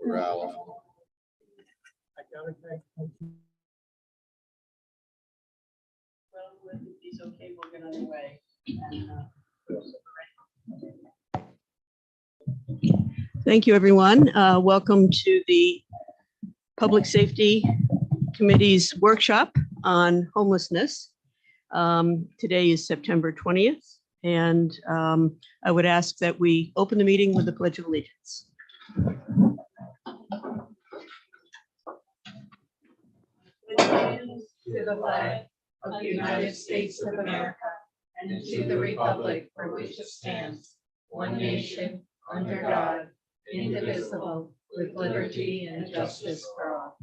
Ralph. Well, if he's okay, we'll get underway. Thank you, everyone. Welcome to the Public Safety Committee's workshop on homelessness. Today is September 20th, and I would ask that we open the meeting with the Pledge of Allegiance. To the flag of the United States of America and to the republic for which it stands, one nation, under God, indivisible, with liberty and justice for all.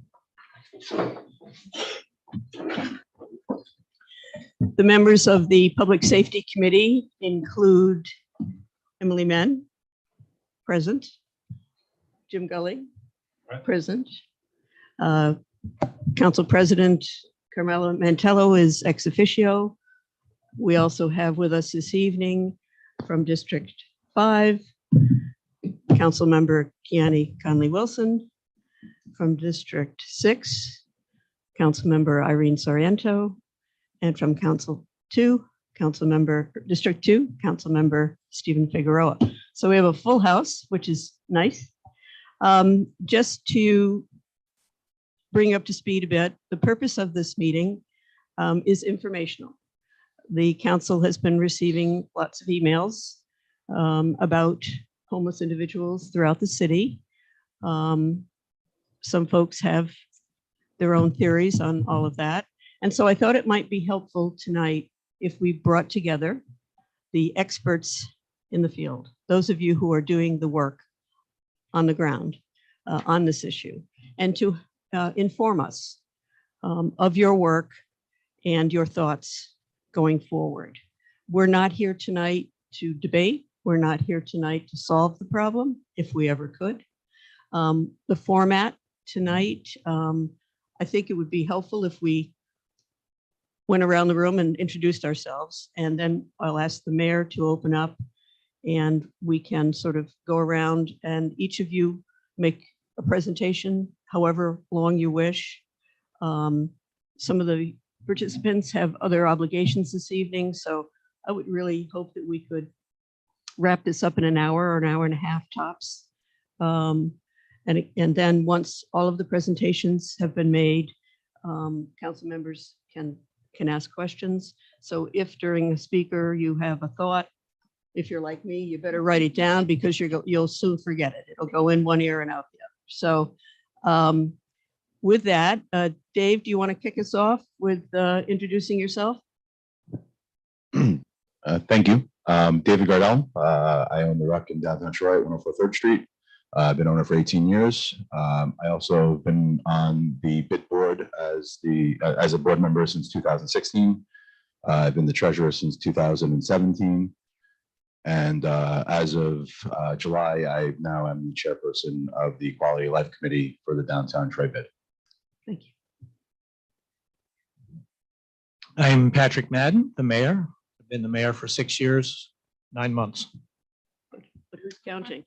The members of the Public Safety Committee include Emily Menn, present. Jim Gully, present. Council President Carmelo Mantello is ex officio. We also have with us this evening from District 5, Council Member Kiani Conley Wilson. From District 6, Council Member Irene Sorrento. And from Council 2, District 2, Council Member Stephen Figueroa. So we have a full house, which is nice. Just to bring up to speed a bit, the purpose of this meeting is informational. The council has been receiving lots of emails about homeless individuals throughout the city. Some folks have their own theories on all of that. And so I thought it might be helpful tonight if we brought together the experts in the field, those of you who are doing the work on the ground on this issue, and to inform us of your work and your thoughts going forward. We're not here tonight to debate. We're not here tonight to solve the problem, if we ever could. The format tonight, I think it would be helpful if we went around the room and introduced ourselves, and then I'll ask the mayor to open up and we can sort of go around and each of you make a presentation however long you wish. Some of the participants have other obligations this evening, so I would really hope that we could wrap this up in an hour or an hour and a half tops. And then once all of the presentations have been made, council members can ask questions. So if during the speaker you have a thought, if you're like me, you better write it down because you'll soon forget it. It'll go in one ear and out the other. So with that, Dave, do you want to kick us off with introducing yourself? Thank you. David Gardell. I own the Ruck in downtown Troy, 104 3rd Street. I've been owner for 18 years. I also have been on the BIT board as a board member since 2016. I've been the treasurer since 2017. And as of July, I now am the chairperson of the Quality of Life Committee for the Downtown Troy BIT. Thank you. I'm Patrick Madden, the mayor. I've been the mayor for 6 years, 9 months. But who's counting?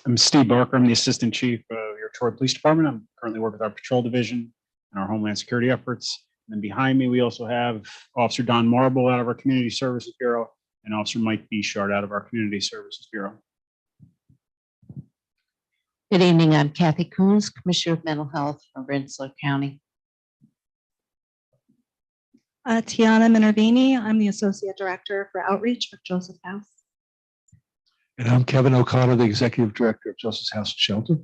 I'm Steve Barker. I'm the Assistant Chief of your Troy Police Department. I'm currently working with our patrol division and our Homeland Security efforts. And then behind me, we also have Officer Don Marble out of our Community Services Bureau and Officer Mike Bishard out of our Community Services Bureau. Good evening. I'm Kathy Coons, Commissioner of Mental Health for Rensselaer County. Tiana Minervini. I'm the Associate Director for Outreach with Joseph House. And I'm Kevin O'Connor, the Executive Director of Justice House and Shelter.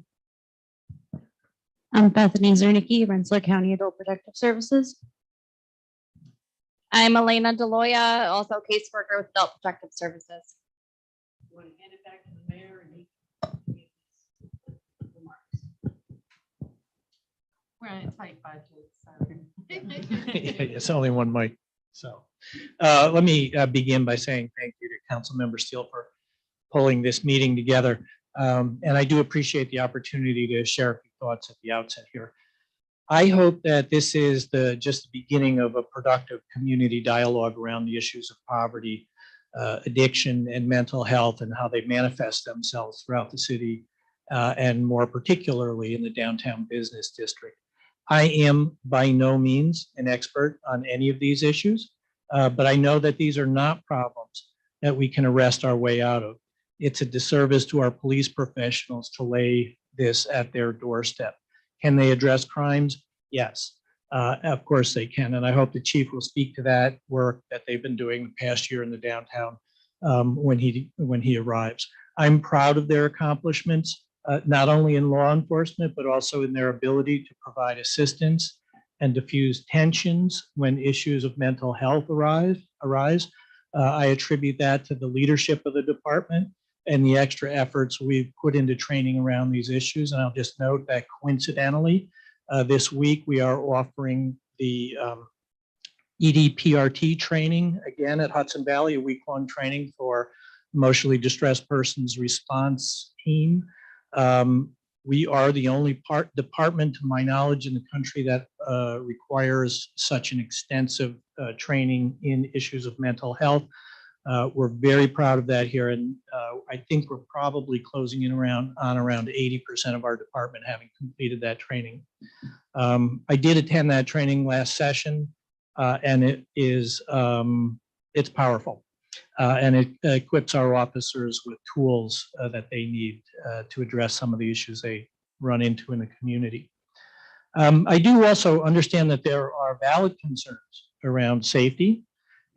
I'm Bethany Zernicki, Rensselaer County Adult Protective Services. I'm Elena Deloya, also caseworker with Adult Protective Services. You want to hand it back to the mayor and he can give his remarks. We're on a tight budget, so. It's only one mic. So let me begin by saying thank you to Councilmember Steele for pulling this meeting together. And I do appreciate the opportunity to share a few thoughts at the outset here. I hope that this is just the beginning of a productive community dialogue around the issues of poverty, addiction, and mental health, and how they manifest themselves throughout the city and more particularly in the downtown business district. I am by no means an expert on any of these issues, but I know that these are not problems that we can arrest our way out of. It's a disservice to our police professionals to lay this at their doorstep. Can they address crimes? Yes, of course they can. And I hope the chief will speak to that work that they've been doing the past year in the downtown when he arrives. I'm proud of their accomplishments, not only in law enforcement, but also in their ability to provide assistance and diffuse tensions when issues of mental health arise. I attribute that to the leadership of the department and the extra efforts we've put into training around these issues. And I'll just note that coincidentally, this week we are offering the EDPRT training again at Hudson Valley, a week-long training for emotionally distressed persons response team. We are the only department, to my knowledge, in the country that requires such an extensive training in issues of mental health. We're very proud of that here, and I think we're probably closing in around 80% of our department having completed that training. I did attend that training last session, and it's powerful. And it equips our officers with tools that they need to address some of the issues they run into in the community. I do also understand that there are valid concerns around safety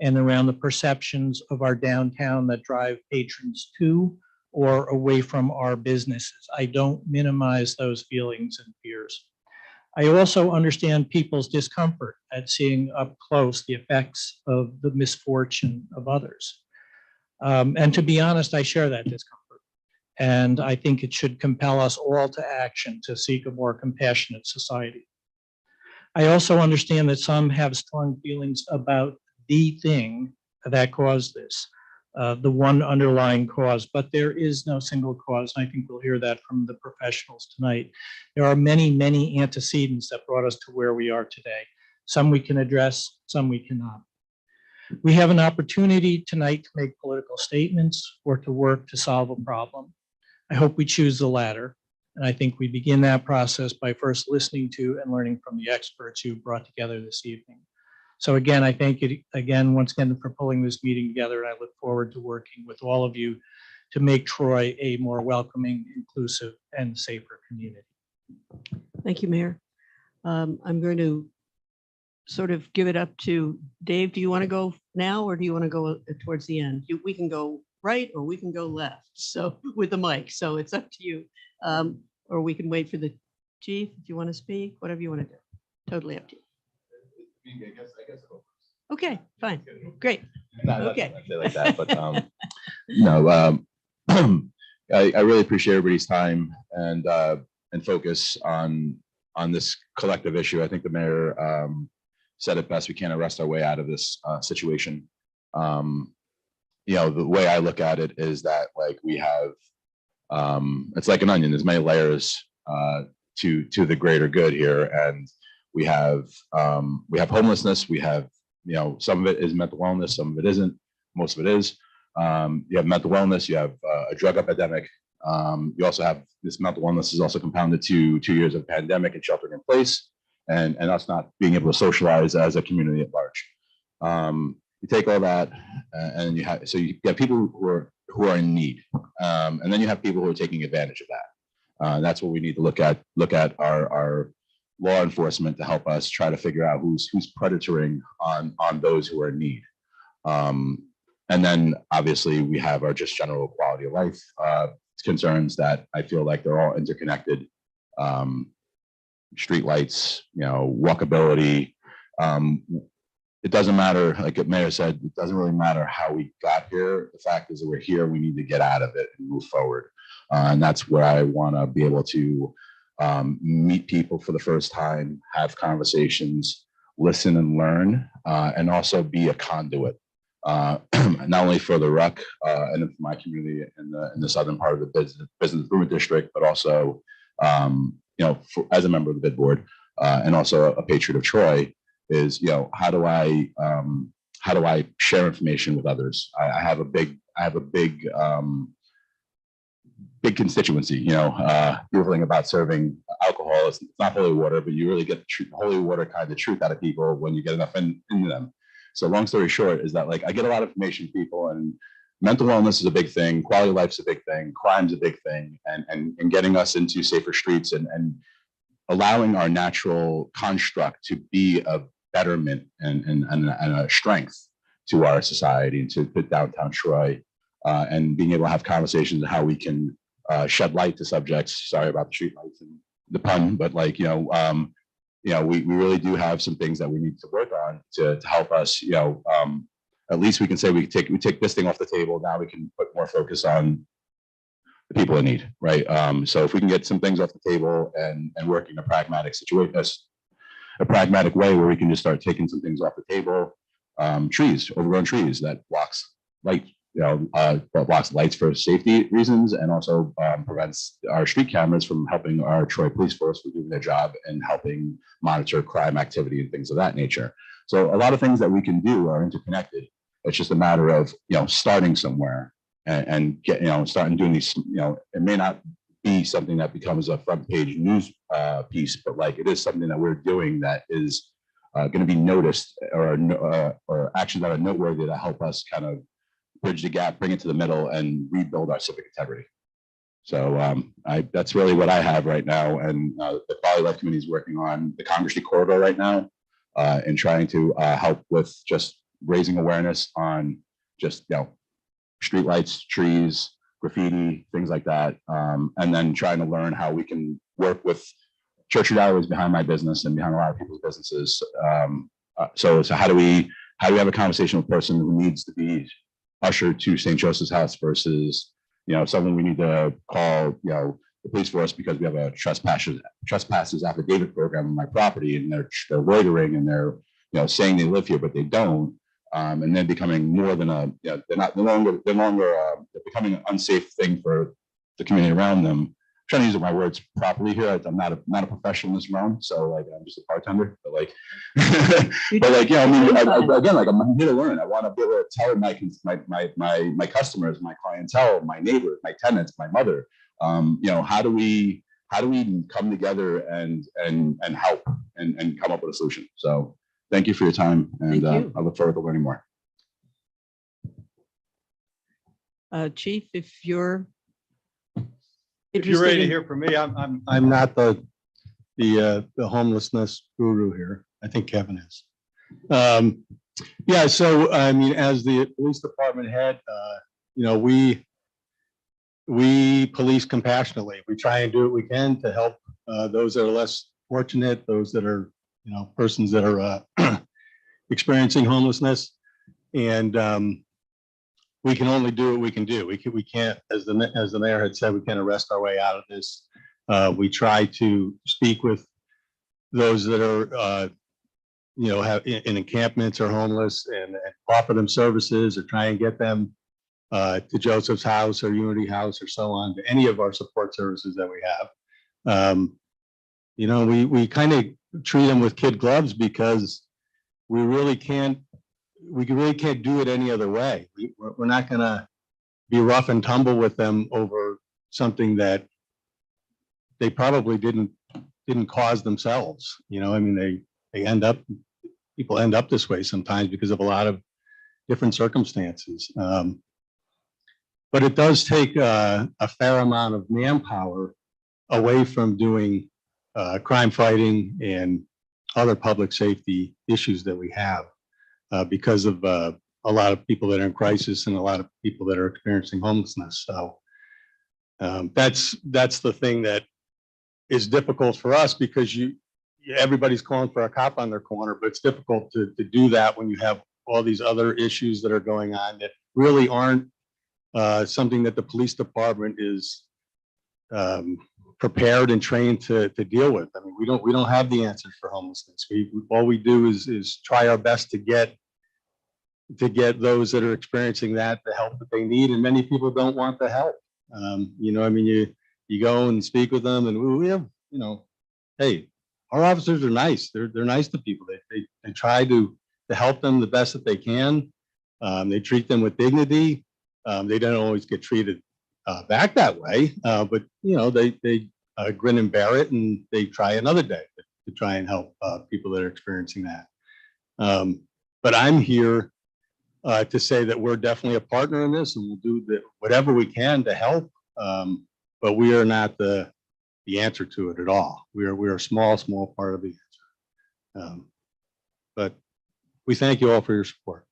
and around the perceptions of our downtown that drive patrons to or away from our businesses. I don't minimize those feelings and fears. I also understand people's discomfort at seeing up close the effects of the misfortune of others. And to be honest, I share that discomfort. And I think it should compel us all to action to seek a more compassionate society. I also understand that some have strong feelings about the thing that caused this, the one underlying cause, but there is no single cause. And I think we'll hear that from the professionals tonight. There are many, many antecedents that brought us to where we are today. Some we can address, some we cannot. We have an opportunity tonight to make political statements or to work to solve a problem. I hope we choose the latter. And I think we begin that process by first listening to and learning from the experts you brought together this evening. So again, I thank you again, once again, for pulling this meeting together. And I look forward to working with all of you to make Troy a more welcoming, inclusive, and safer community. Thank you, Mayor. I'm going to sort of give it up to Dave. Do you want to go now or do you want to go towards the end? We can go right or we can go left. So with the mic, so it's up to you. Or we can wait for the chief if you want to speak, whatever you want to do. Totally up to you. I guess I'll go first. Okay, fine, great. Okay. Not like that, but no, I really appreciate everybody's time and focus on this collective issue. I think the mayor said it best. We can't arrest our way out of this situation. You know, the way I look at it is that like we have, it's like an onion. There's many layers to the greater good here, and we have homelessness. We have, you know, some of it is mental wellness, some of it isn't. Most of it is. You have mental wellness. You have a drug epidemic. You also have this mental wellness is also compounded to 2 years of pandemic and sheltering in place, and us not being able to socialize as a community at large. You take all that, and you have people who are in need, and then you have people who are taking advantage of that. That's what we need to look at our law enforcement to help us try to figure out who's predatoring on those who are in need. And then obviously we have our just general quality of life concerns that I feel like they're all interconnected. Street lights, you know, walkability. It doesn't matter, like the mayor said, it doesn't really matter how we got here. The fact is that we're here, we need to get out of it and move forward. And that's where I want to be able to meet people for the first time, have conversations, listen and learn, and also be a conduit, not only for the RUC and for my community in the southern part of the business improvement district, but also, you know, as a member of the bid board and also a patriot of Troy. Is, you know, how do I share information with others? I have a big big constituency. Beautiful thing about serving alcohol is it's not holy water, but you really get the holy water kind of truth out of people when you get enough into them. So long story short is that like I get a lot of information from people, and mental wellness is a big thing, quality of life is a big thing, crime's a big thing, and getting us into safer streets and allowing our natural construct to be a betterment and a strength to our society and to downtown Troy, and being able to have conversations on how we can shed light to subjects. Sorry about the street lights and the pun, but like, we really do have some things that we need to work on to help us, at least we can say we take this thing off the table. Now we can put more focus on the people in need, right? So if we can get some things off the table and work in a pragmatic situation, a pragmatic way where we can just start taking some things off the table, trees, overgrown trees that blocks light, blocks lights for safety reasons, and also prevents our street cameras from helping our Troy police force from doing their job and helping monitor crime activity and things of that nature. So a lot of things that we can do are interconnected. It's just a matter of, starting somewhere and get, starting doing these, it may not be something that becomes a front page news piece, but like it is something that we're doing that is going to be noticed, or actions that are noteworthy that help us kind of bridge the gap, bring it to the middle, and rebuild our civic integrity. So that's really what I have right now. And the Quality Life Committee is working on the Congress Street Corridor right now, and trying to help with just raising awareness on just, street lights, trees, graffiti, things like that. And then trying to learn how we can work with Church Street Alley is behind my business and behind a lot of people's businesses. So how do we have a conversation with a person who needs to be ushered to St. Joseph's House versus, something we need to call, the police force because we have a trespassers affidavit program on my property, and they're loitering and they're, saying they live here, but they don't. And then becoming more than they're becoming an unsafe thing for the community around them. I'm trying to use my words properly here. I'm not a professional in this realm, so like I'm just a bartender. But like, again, like I'm here to learn. I want to be able to tell my customers, my clientele, my neighbors, my tenants, my mother, how do we come together and help and come up with a solution? So thank you for your time, and I look forward to learning more. Chief, if you're If you're ready to hear from me, I'm not the homelessness guru here. I think Kevin is. Yeah, so I mean, as the police department head, we police compassionately. We try and do what we can to help those that are less fortunate, those that are, persons that are experiencing homelessness, and we can only do what we can do. We can't, as the mayor had said, we can't arrest our way out of this. We try to speak with those that are, have in encampments or homeless, and offer them services or try and get them to Joseph's House or Unity House or so on, to any of our support services that we have. We kind of treat them with kid gloves because we really can't do it any other way. We're not going to be rough and tumble with them over something that they probably didn't cause themselves. People end up this way sometimes because of a lot of different circumstances. But it does take a fair amount of manpower away from doing crime fighting and other public safety issues that we have because of a lot of people that are in crisis and a lot of people that are experiencing homelessness. So that's the thing that is difficult for us, because everybody's calling for a cop on their corner, but it's difficult to do that when you have all these other issues that are going on that really aren't something that the police department is prepared and trained to deal with. I mean, we don't have the answers for homelessness. All we do is try our best to get those that are experiencing that the help that they need, and many people don't want the help. You go and speak with them, and we have, hey, our officers are nice. They're nice to people. They try to help them the best that they can. They treat them with dignity. They don't always get treated back that way. But, they grin and bear it, and they try another day to try and help people that are experiencing that. But I'm here to say that we're definitely a partner in this, and we'll do whatever we can to help. But we are not the answer to it at all. We are a small part of the answer. But we thank you all for your support.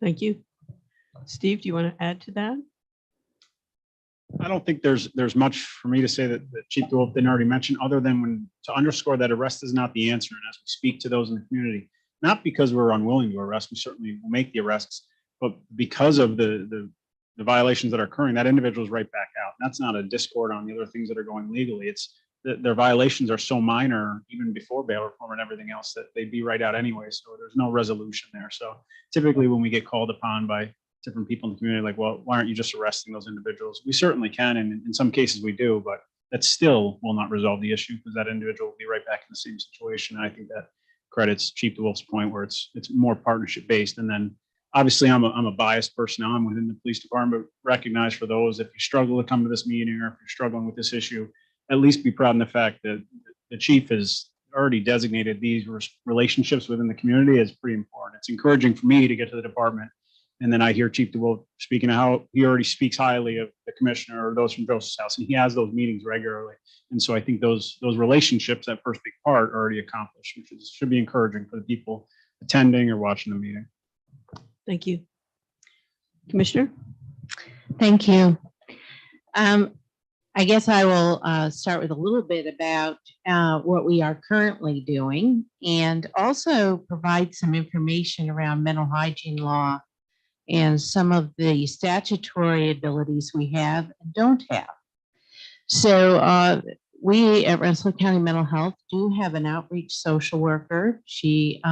Thank you. Steve, do you want to add to that? I don't think there's much for me to say that Chief DeWolf didn't already mention, other than to underscore that arrest is not the answer. And as we speak to those in the community, not because we're unwilling to arrest, we certainly will make the arrests, but because of the violations that are occurring, that individual is right back out. That's not a discord on the other things that are going legally. It's their violations are so minor, even before bail reform and everything else, that they'd be right out anyway. So there's no resolution there. So typically when we get called upon by different people in the community, like, well, why aren't you just arresting those individuals? We certainly can, and in some cases we do, but that still will not resolve the issue, because that individual will be right back in the same situation. And I think that credits Chief DeWolf's point, where it's more partnership based. And then obviously I'm a biased person. I'm within the police department, but recognize for those, if you struggle to come to this meeting, or if you're struggling with this issue, at least be proud in the fact that the chief has already designated these relationships within the community as pretty important. It's encouraging for me to get to the department, and then I hear Chief DeWolf speaking of how he already speaks highly of the commissioner or those from Joseph's House, and he has those meetings regularly. And so I think those relationships, that first big part, are already accomplished, which should be encouraging for the people attending or watching the meeting. Thank you. Commissioner? Thank you. I guess I will start with a little bit about what we are currently doing, and also provide some information around mental hygiene law and some of the statutory abilities we have and don't have. So we at Rensselaer County Mental Health do have an outreach social worker. She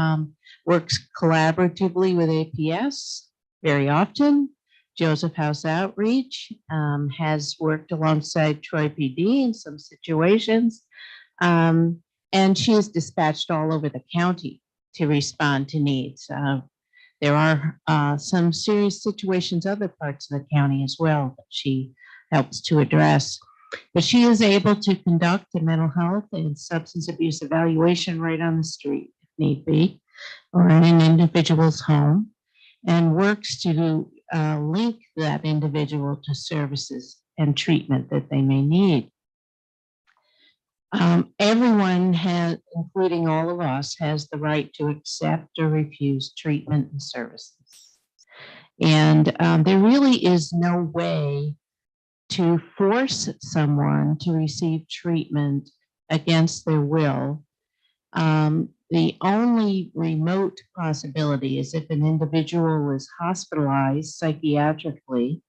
works collaboratively with APS very often. Joseph House Outreach has worked alongside Troy PD in some situations. And she is dispatched all over the county to respond to needs. There are some serious situations other parts of the county as well that she helps to address. But she is able to conduct a mental health and substance abuse evaluation right on the street, if need be, or in an individual's home, and works to link that individual to services and treatment that they may need. Everyone has, including all of us, has the right to accept or refuse treatment and services. And there really is no way to force someone to receive treatment against their will. The only remote possibility is if an individual is hospitalized psychiatrically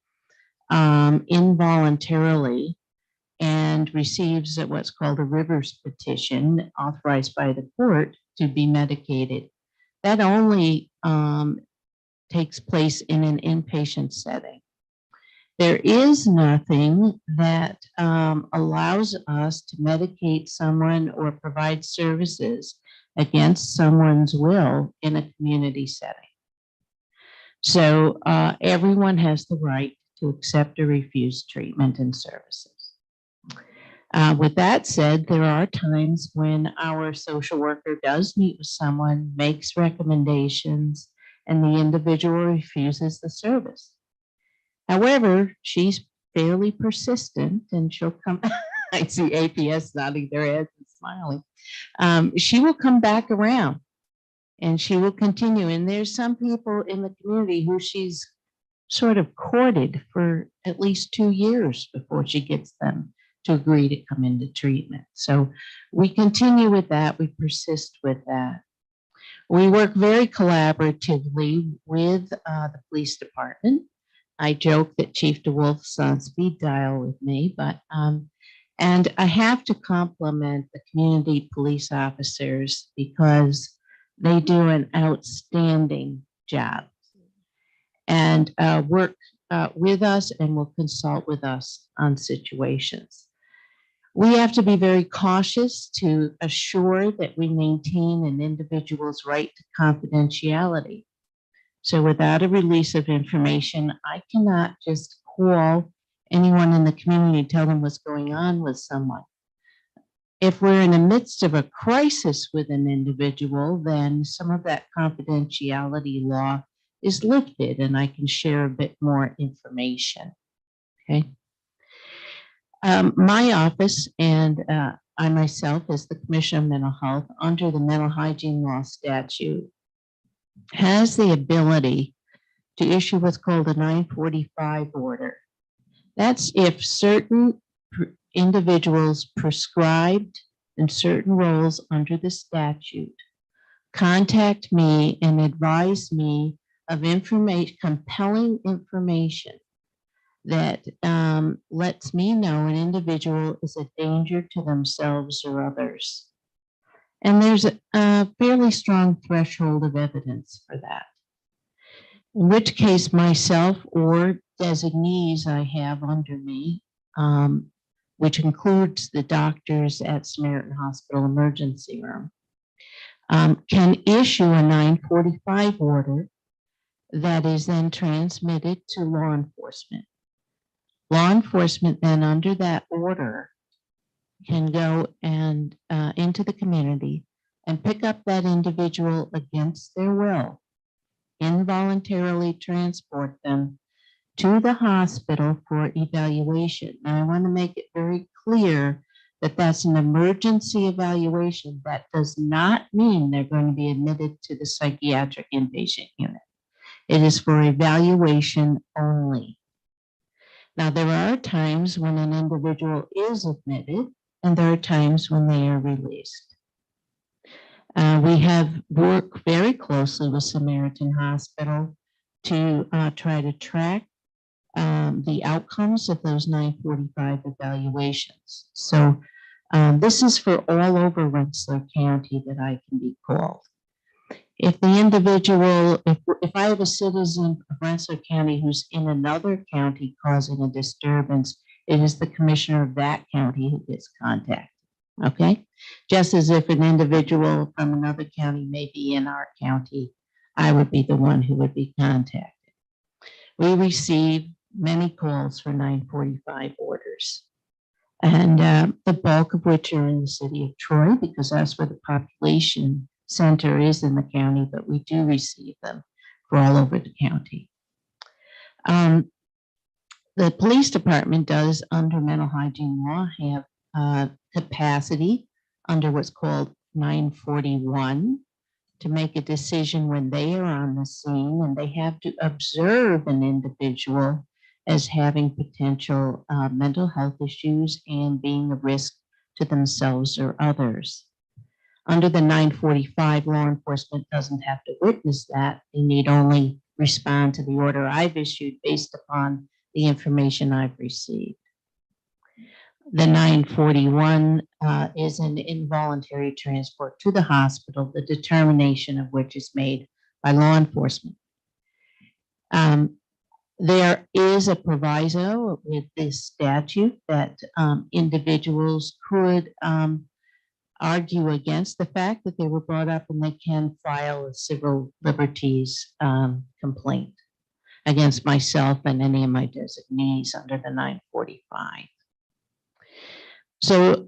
involuntarily and receives what's called a Rivers petition authorized by the court to be medicated. That only takes place in an inpatient setting. There is nothing that allows us to medicate someone or provide services against someone's will in a community setting. So everyone has the right to accept or refuse treatment and services. With that said, there are times when our social worker does meet with someone, makes recommendations, and the individual refuses the service. However, she's fairly persistent, and she'll come. I see APS nodding their heads and smiling. She will come back around, and she will continue. And there's some people in the community who she's sort of courted for at least 2 years before she gets them to agree to come into treatment. So we continue with that. We persist with that. We work very collaboratively with the police department. I joke that Chief DeWolf's on speed dial with me, but and I have to compliment the community police officers because they do an outstanding job and work with us and will consult with us on situations. We have to be very cautious to assure that we maintain an individual's right to confidentiality. So without a release of information, I cannot just call anyone in the community, tell them what's going on with someone. If we're in the midst of a crisis with an individual, then some of that confidentiality law is lifted and I can share a bit more information. Okay. My office and I myself, as the Commissioner of Mental Health, under the Mental Hygiene Law statute, has the ability to issue what's called a 945 order. That's if certain individuals prescribed in certain roles under the statute contact me and advise me of information, compelling information that lets me know an individual is a danger to themselves or others. And there's a fairly strong threshold of evidence for that. In which case myself or designees I have under me, which includes the doctors at Samaritan Hospital Emergency Room, can issue a 945 order that is then transmitted to law enforcement. Law enforcement then under that order can go and into the community and pick up that individual against their will, involuntarily transport them to the hospital for evaluation. Now, I want to make it very clear that that's an emergency evaluation. That does not mean they're going to be admitted to the psychiatric inpatient unit. It is for evaluation only. Now, there are times when an individual is admitted, and there are times when they are released. We have worked very closely with Samaritan Hospital to try to track the outcomes of those 945 evaluations. So this is for all over Rensselaer County that I can be called. If the individual, if I have a citizen of Rensselaer County who's in another county causing a disturbance, it is the commissioner of that county who gets contacted. Okay? Just as if an individual from another county may be in our county, I would be the one who would be contacted. We receive many calls for 945 orders, and the bulk of which are in the city of Troy, because that's where the population center is in the county, but we do receive them for all over the county. The police department does, under mental hygiene law, have capacity under what's called 941 to make a decision when they are on the scene, and they have to observe an individual as having potential mental health issues and being a risk to themselves or others. Under the 945, law enforcement doesn't have to witness that. They need only respond to the order I've issued based upon the information I've received. The 941 is an involuntary transport to the hospital, the determination of which is made by law enforcement. There is a proviso with this statute that individuals could argue against the fact that they were brought up, and they can file a civil liberties complaint against myself and any of my designees under the 945. So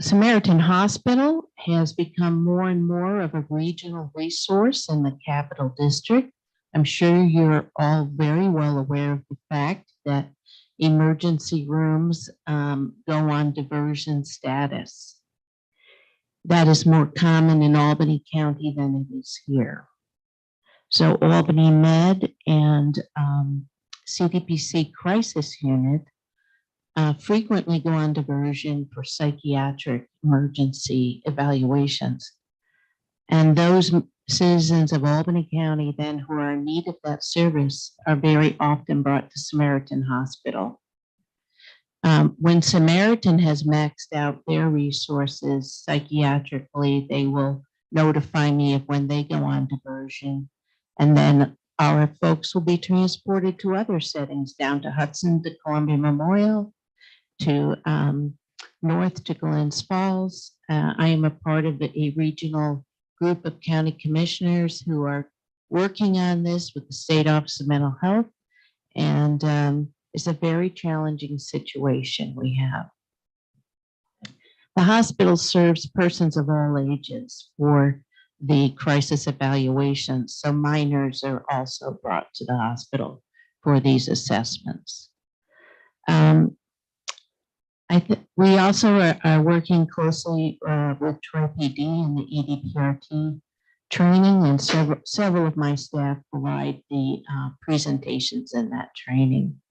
Samaritan Hospital has become more and more of a regional resource in the Capital District. I'm sure you're all very well aware of the fact that emergency rooms go on diversion status. That is more common in Albany County than it is here. So Albany Med and CDPC Crisis Unit frequently go on diversion for psychiatric emergency evaluations. And those citizens of Albany County then who are in need of that service are very often brought to Samaritan Hospital. When Samaritan has maxed out their resources psychiatrically, they will notify me of when they go on diversion. And then our folks will be transported to other settings, down to Hudson, to Columbia Memorial, to north to Glens Falls. I am a part of a regional group of county commissioners who are working on this with the State Office of Mental Health. And is a very challenging situation we have. The hospital serves persons of all ages for the crisis evaluations, so minors are also brought to the hospital for these assessments. We also are working closely with Troy PD and the EDPRT training, and several of my staff provide the presentations in that training.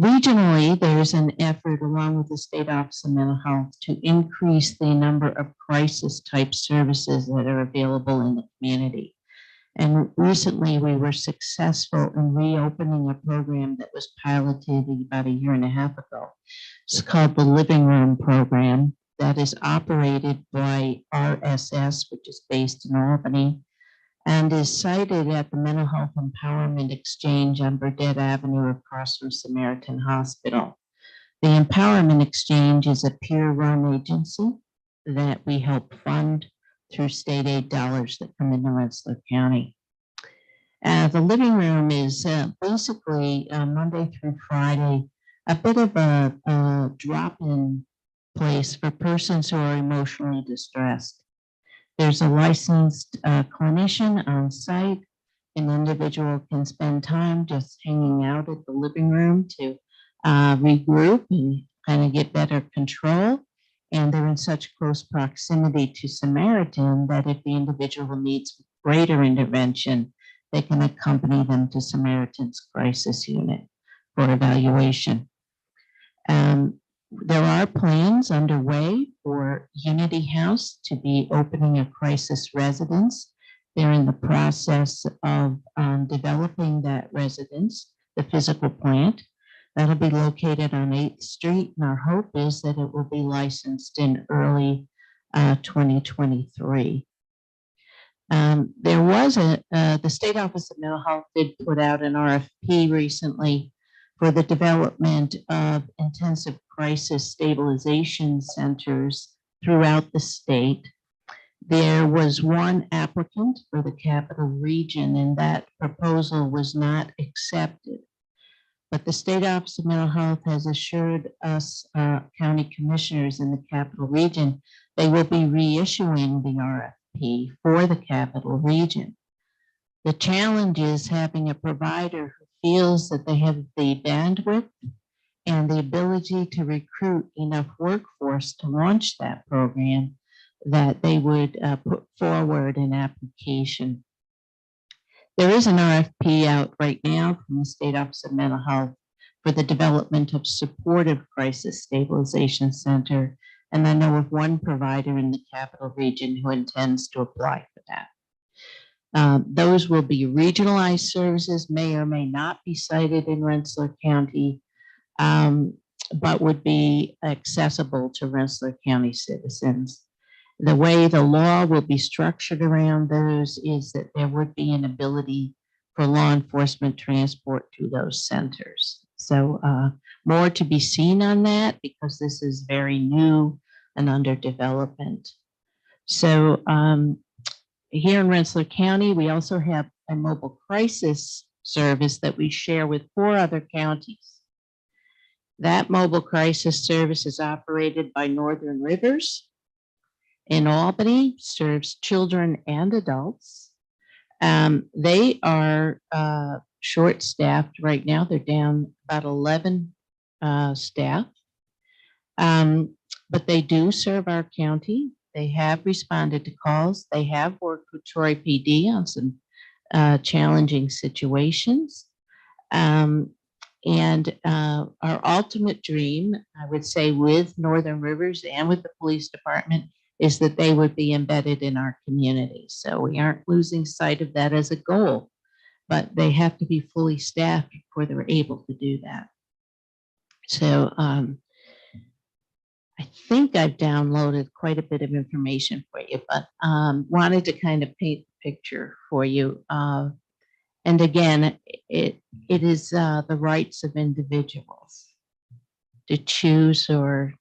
Regionally, there's an effort along with the State Office of Mental Health to increase the number of crisis type services that are available in the community. And recently we were successful in reopening a program that was piloted about 1.5 years ago. It's called the Living Room Program that is operated by RSS, which is based in Albany, and is sited at the Mental Health Empowerment Exchange on Burdett Avenue across from Samaritan Hospital. The Empowerment Exchange is a peer-run agency that we help fund through state aid dollars that come into Rensselaer County. The living room is basically Monday through Friday, a bit of a drop-in place for persons who are emotionally distressed. There's a licensed clinician on site. An individual can spend time just hanging out at the living room to regroup and kind of get better control. And they're in such close proximity to Samaritan that if the individual needs greater intervention, they can accompany them to Samaritan's crisis unit for evaluation. There are plans underway for Unity House to be opening a crisis residence. They're in the process of developing that residence, the physical plant. That'll be located on 8th Street, and our hope is that it will be licensed in early 2023. There was the State Office of Mental Health did put out an RFP recently for the development of intensive crisis stabilization centers throughout the state. There was one applicant for the capital region, and that proposal was not accepted. But the State Office of Mental Health has assured us, county commissioners in the capital region, they will be reissuing the RFP for the capital region. The challenge is having a provider who feels that they have the bandwidth and the ability to recruit enough workforce to launch that program, that they would put forward an application. There is an RFP out right now from the State Office of Mental Health for the development of supportive crisis stabilization center. And I know of one provider in the capital region who intends to apply for that. Those will be regionalized services, may or may not be sited in Rensselaer County, but would be accessible to Rensselaer County citizens. The way the law will be structured around those is that there would be an ability for law enforcement transport to those centers. So more to be seen on that because this is very new and under development. So here in Rensselaer County, we also have a mobile crisis service that we share with 4 other counties. That mobile crisis service is operated by Northern Rivers in Albany, serves children and adults. They are short-staffed right now. They're down about 11 staff, but they do serve our county. They have responded to calls. They have worked with Troy PD on some challenging situations. And our ultimate dream, I would say, with Northern Rivers and with the police department is that they would be embedded in our community. So we aren't losing sight of that as a goal, but they have to be fully staffed before they're able to do that. So I think I've downloaded quite a bit of information for you, but wanted to kind of paint the picture for you. And again, it is the rights of individuals to choose or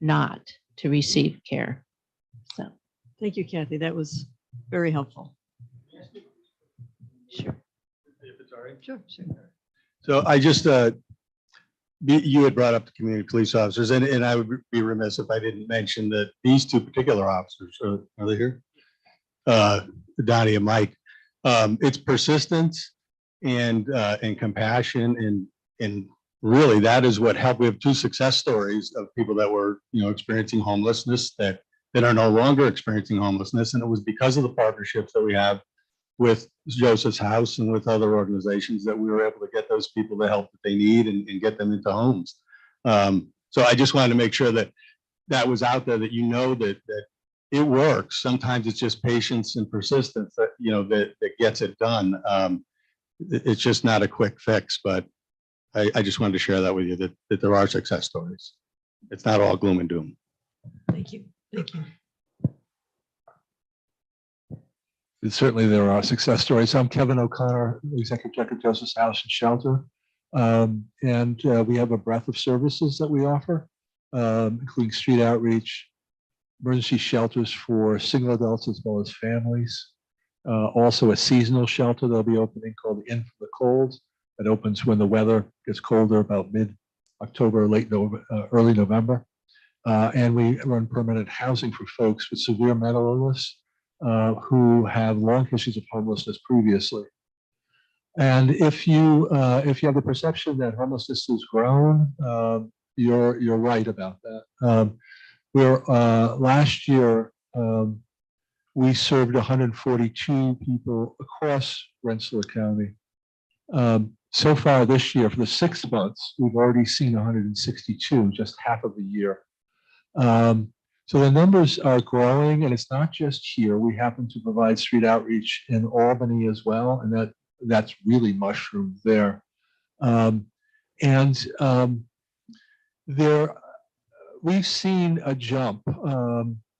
not to receive care. So, Thank you, Kathy. That was very helpful. Sure. If it's all right. Sure. So I just, you had brought up the community police officers, and I would be remiss if I didn't mention that these two particular officers, are they here? Donnie and Mike. It's persistence and compassion, and really that is what helped. We have two success stories of people that were, experiencing homelessness that are no longer experiencing homelessness. And it was because of the partnerships that we have with Joseph's House and with other organizations that we were able to get those people the help that they need and get them into homes. So I just wanted to make sure that that was out there, that that it works. Sometimes it's just patience and persistence that that gets it done. It's just not a quick fix, but I just wanted to share that with you, that there are success stories. It's not all gloom and doom. Thank you. Thank you. And certainly there are success stories. I'm Kevin O'Connor, Executive Director of Joseph's House and Shelter. And we have a breadth of services that we offer, including street outreach, emergency shelters for single adults as well as families. Also a seasonal shelter that'll be opening called the Inn for the Cold. That opens when the weather gets colder, about mid-October, early November. And we run permanent housing for folks with severe mental illness who have long histories of homelessness previously. And if you have the perception that homelessness has grown, you're right about that. Last year we served 142 people across Rensselaer County. So far this year, for the 6 months, we've already seen 162, just half of the year. So the numbers are growing, and it's not just here. We happen to provide street outreach in Albany as well, and that's really mushroomed there. We've seen a jump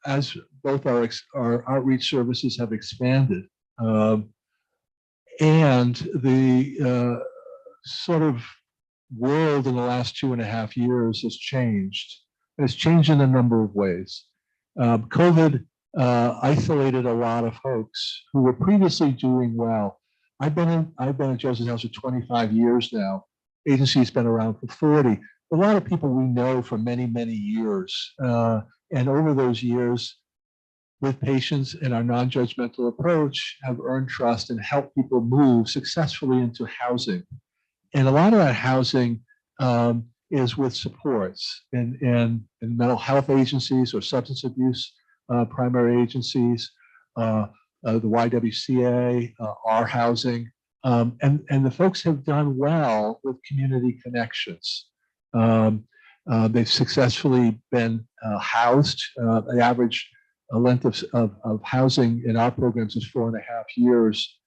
as both our outreach services have expanded, and the sort of world in the last 2.5 years has changed. It's changed in a number of ways. COVID isolated a lot of folks who were previously doing well. I've been at Joseph's House for 25 years now. Agency's been around for 40. A lot of people we know for many, many years. And over those years, with patience and our non-judgmental approach, have earned trust and helped people move successfully into housing. And a lot of that housing is with supports in mental health agencies or substance abuse primary agencies, the YWCA, our housing, and the folks have done well with community connections. They've successfully been housed. The average length of housing in our programs is 4.5 years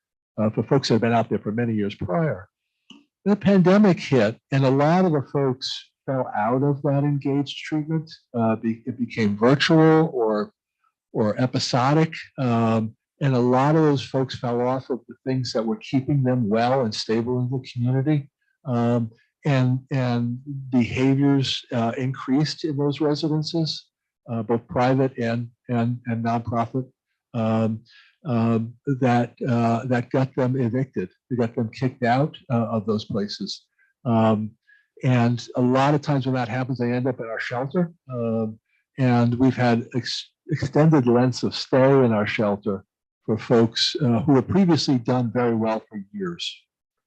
for folks that have been out there for many years prior. The pandemic hit, and a lot of the folks fell out of that engaged treatment. It became virtual or episodic, and a lot of those folks fell off of the things that were keeping them well and stable in the community. And behaviors increased in those residences, both private and nonprofit, that got them evicted. They got them kicked out of those places. And a lot of times when that happens, they end up in our shelter. And we've had extended lengths of stay in our shelter for folks who have previously done very well for years.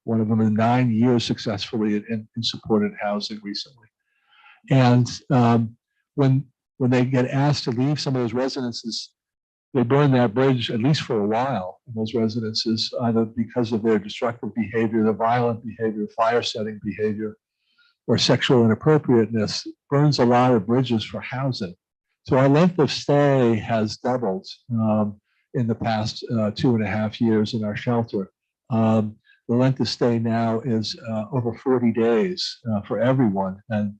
One of them in 9 years successfully in supported housing recently. And when they get asked to leave some of those residences, they burn that bridge, at least for a while, in those residences, either because of their destructive behavior, the violent behavior, fire setting behavior, or sexual inappropriateness, burns a lot of bridges for housing. So our length of stay has doubled in the past 2.5 years in our shelter. The length of stay now is over 40 days for everyone. And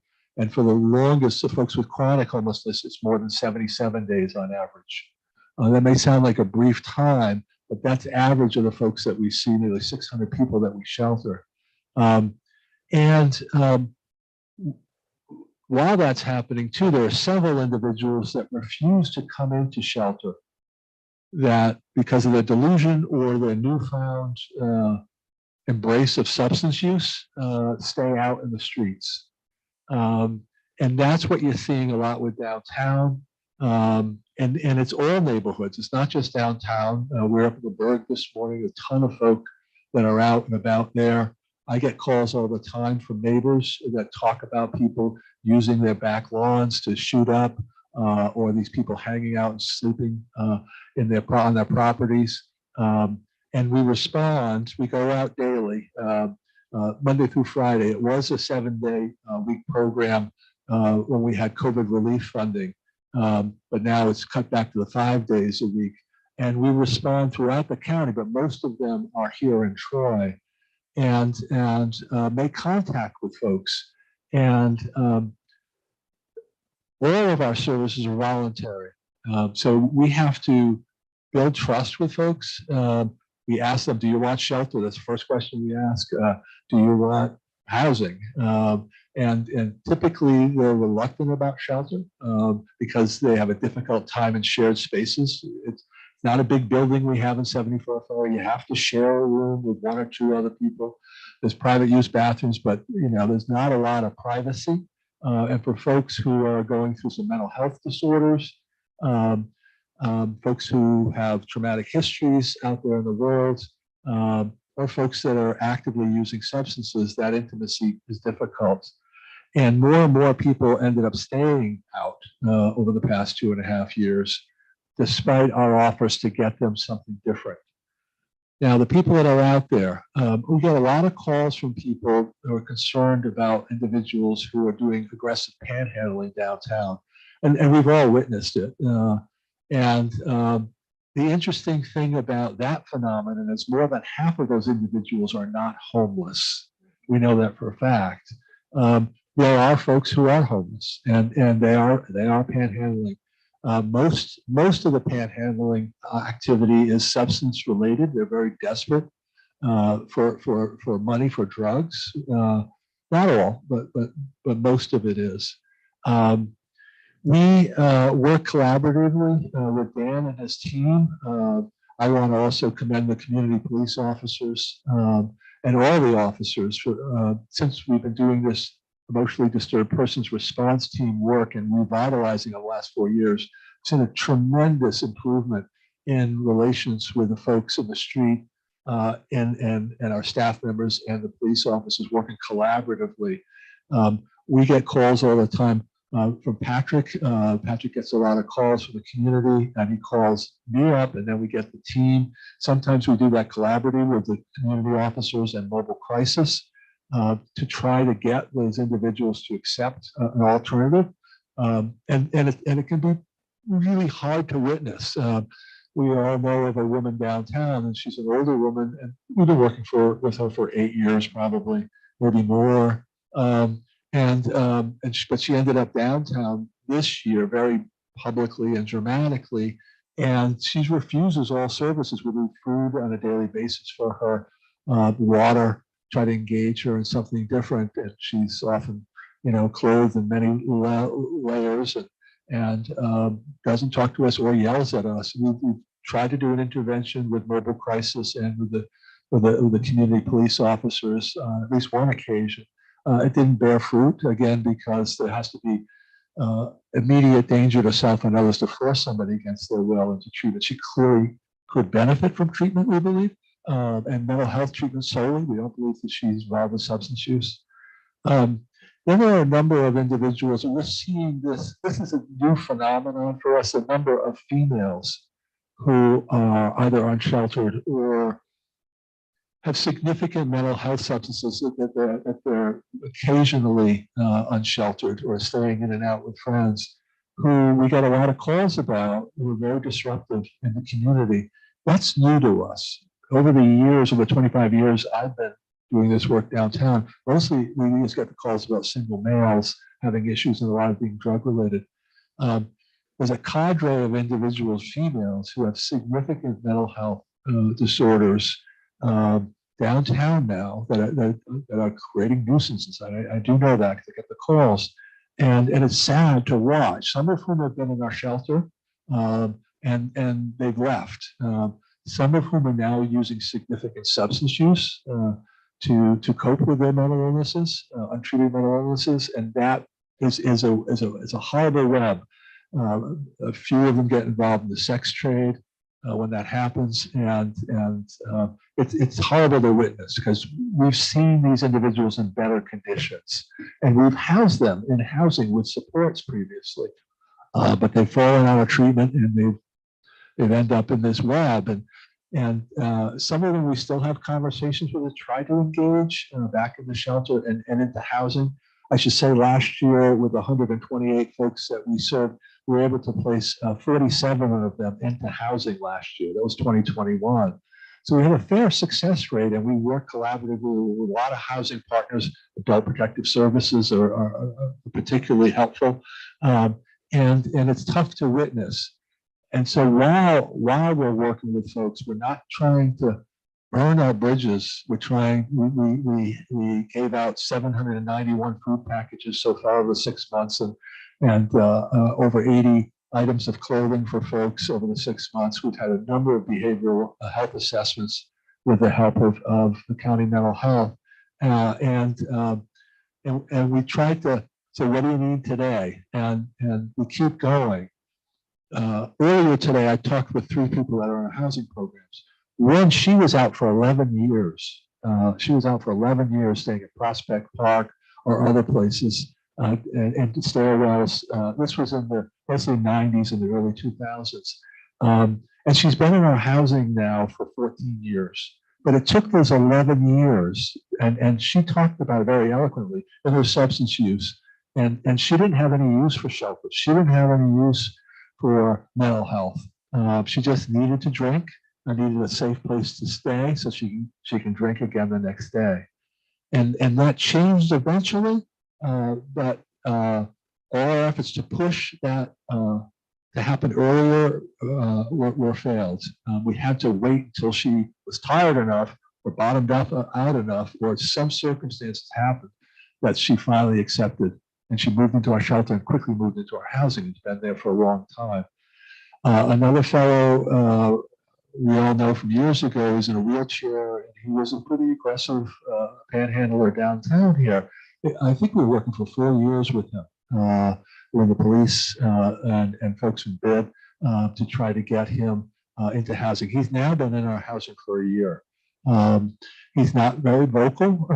for the longest, the folks with chronic homelessness, it's more than 77 days on average. That may sound like a brief time, but that's average of the folks that we see, nearly 600 people that we shelter. While that's happening too, there are several individuals that refuse to come into shelter that because of their delusion or their newfound embrace of substance use stay out in the streets. And that's what you're seeing a lot with downtown. And it's all neighborhoods. It's not just downtown. We're up in the Berg this morning, a ton of folk that are out and about there. I get calls all the time from neighbors that talk about people using their back lawns to shoot up, or these people hanging out and sleeping on their properties. And we respond. We go out daily, Monday through Friday. It was a 7-day week program when we had COVID relief funding, but now it's cut back to the 5 days a week. And we respond throughout the county, but most of them are here in Troy, and make contact with folks. And all of our services are voluntary. So we have to build trust with folks. We ask them, do you want shelter? That's the first question we ask. Do you want housing? And typically they're reluctant about shelter because they have a difficult time in shared spaces. It's not a big building we have in 74th floor. You have to share a room with 1 or 2 other people. There's private use bathrooms, but there's not a lot of privacy. And for folks who are going through some mental health disorders, folks who have traumatic histories out there in the world, or folks that are actively using substances, that intimacy is difficult. And more people ended up staying out over the past 2.5 years, despite our offers to get them something different. Now, the people that are out there, we get a lot of calls from people who are concerned about individuals who are doing aggressive panhandling downtown. And we've all witnessed it. The interesting thing about that phenomenon is more than half of those individuals are not homeless. We know that for a fact. There are folks who are homeless, and they are panhandling. Most of the panhandling activity is substance related. They're very desperate for money for drugs. Not all, but most of it is. We work collaboratively with Dan and his team. I want to also commend the community police officers and all the officers for since we've been doing this emotionally disturbed persons response team work and revitalizing the last 4 years. It's been a tremendous improvement in relations with the folks in the street and our staff members and the police officers working collaboratively. We get calls all the time from Patrick. Patrick gets a lot of calls from the community, and he calls me up, and then we get the team. Sometimes we do that collaboratively with the community officers and mobile crisis to try to get those individuals to accept an alternative. And it can be really hard to witness. We all know of a woman downtown, and she's an older woman, and we've been working with her for 8 years, probably, maybe more. But she ended up downtown this year very publicly and dramatically, and she refuses all services. We do food on a daily basis for her, water, try to engage her in something different, and she's often, clothed in many layers and doesn't talk to us or yells at us. We tried to do an intervention with mobile crisis and with the community police officers on at least one occasion. It didn't bear fruit, again, because there has to be immediate danger to self and others to force somebody against their will into treatment. She clearly could benefit from treatment, we believe, and mental health treatment solely. We don't believe that she's involved with substance use. Then there are a number of individuals, and we're seeing this is a new phenomenon for us, a number of females who are either unsheltered or have significant mental health substances that they're occasionally unsheltered or staying in and out with friends, who we get a lot of calls about, who are very disruptive in the community. That's new to us. Over the 25 years I've been doing this work downtown, mostly we just get the calls about single males having issues, and a lot of being drug related. There's a cadre of individuals, females, who have significant mental health disorders downtown now that are creating nuisances. I do know that because I get the calls, and it's sad to watch. Some of whom have been in our shelter, and they've left. Some of whom are now using significant substance use. to cope with their mental illnesses, untreated mental illnesses, and that is a horrible web. A few of them get involved in the sex trade when that happens, and it's horrible to witness because we've seen these individuals in better conditions, and we've housed them in housing with supports previously, but they've fallen out of treatment and they've ended up in this web, and some of them we still have conversations with, try to engage back in the shelter and into housing. I should say last year with 128 folks that we served, we were able to place 47 of them into housing last year. That was 2021. So we have a fair success rate, and we work collaboratively with a lot of housing partners. Adult Protective Services are particularly helpful, and it's tough to witness. And so while we're working with folks, we're not trying to burn our bridges. We're trying. We gave out 791 food packages so far over 6 months, and over 80 items of clothing for folks over the 6 months. We've had a number of behavioral health assessments with the help of the county mental health, and we tried to say, what do you need today? And we keep going. Earlier today, I talked with 3 people that are in our housing programs. One, she was out for 11 years. She was out for 11 years staying at Prospect Park or other places and stairwells. This was in the mostly 90s and the early 2000s. And she's been in our housing now for 14 years. But it took those 11 years, and she talked about it very eloquently, in her substance use. And she didn't have any use for shelter. She didn't have any use for mental health. She just needed to drink. I needed a safe place to stay so she can drink again the next day. And that changed eventually, but all our efforts to push that to happen earlier were failed. We had to wait until she was tired enough or bottomed out enough, or some circumstances happened that she finally accepted. And she moved into our shelter and quickly moved into our housing. It's been there for a long time. Another fellow we all know from years ago is in a wheelchair, and he was a pretty aggressive panhandler downtown here. I think we were working for 4 years with him, with the police and folks from BID to try to get him into housing. He's now been in our housing for a year. He's not very vocal,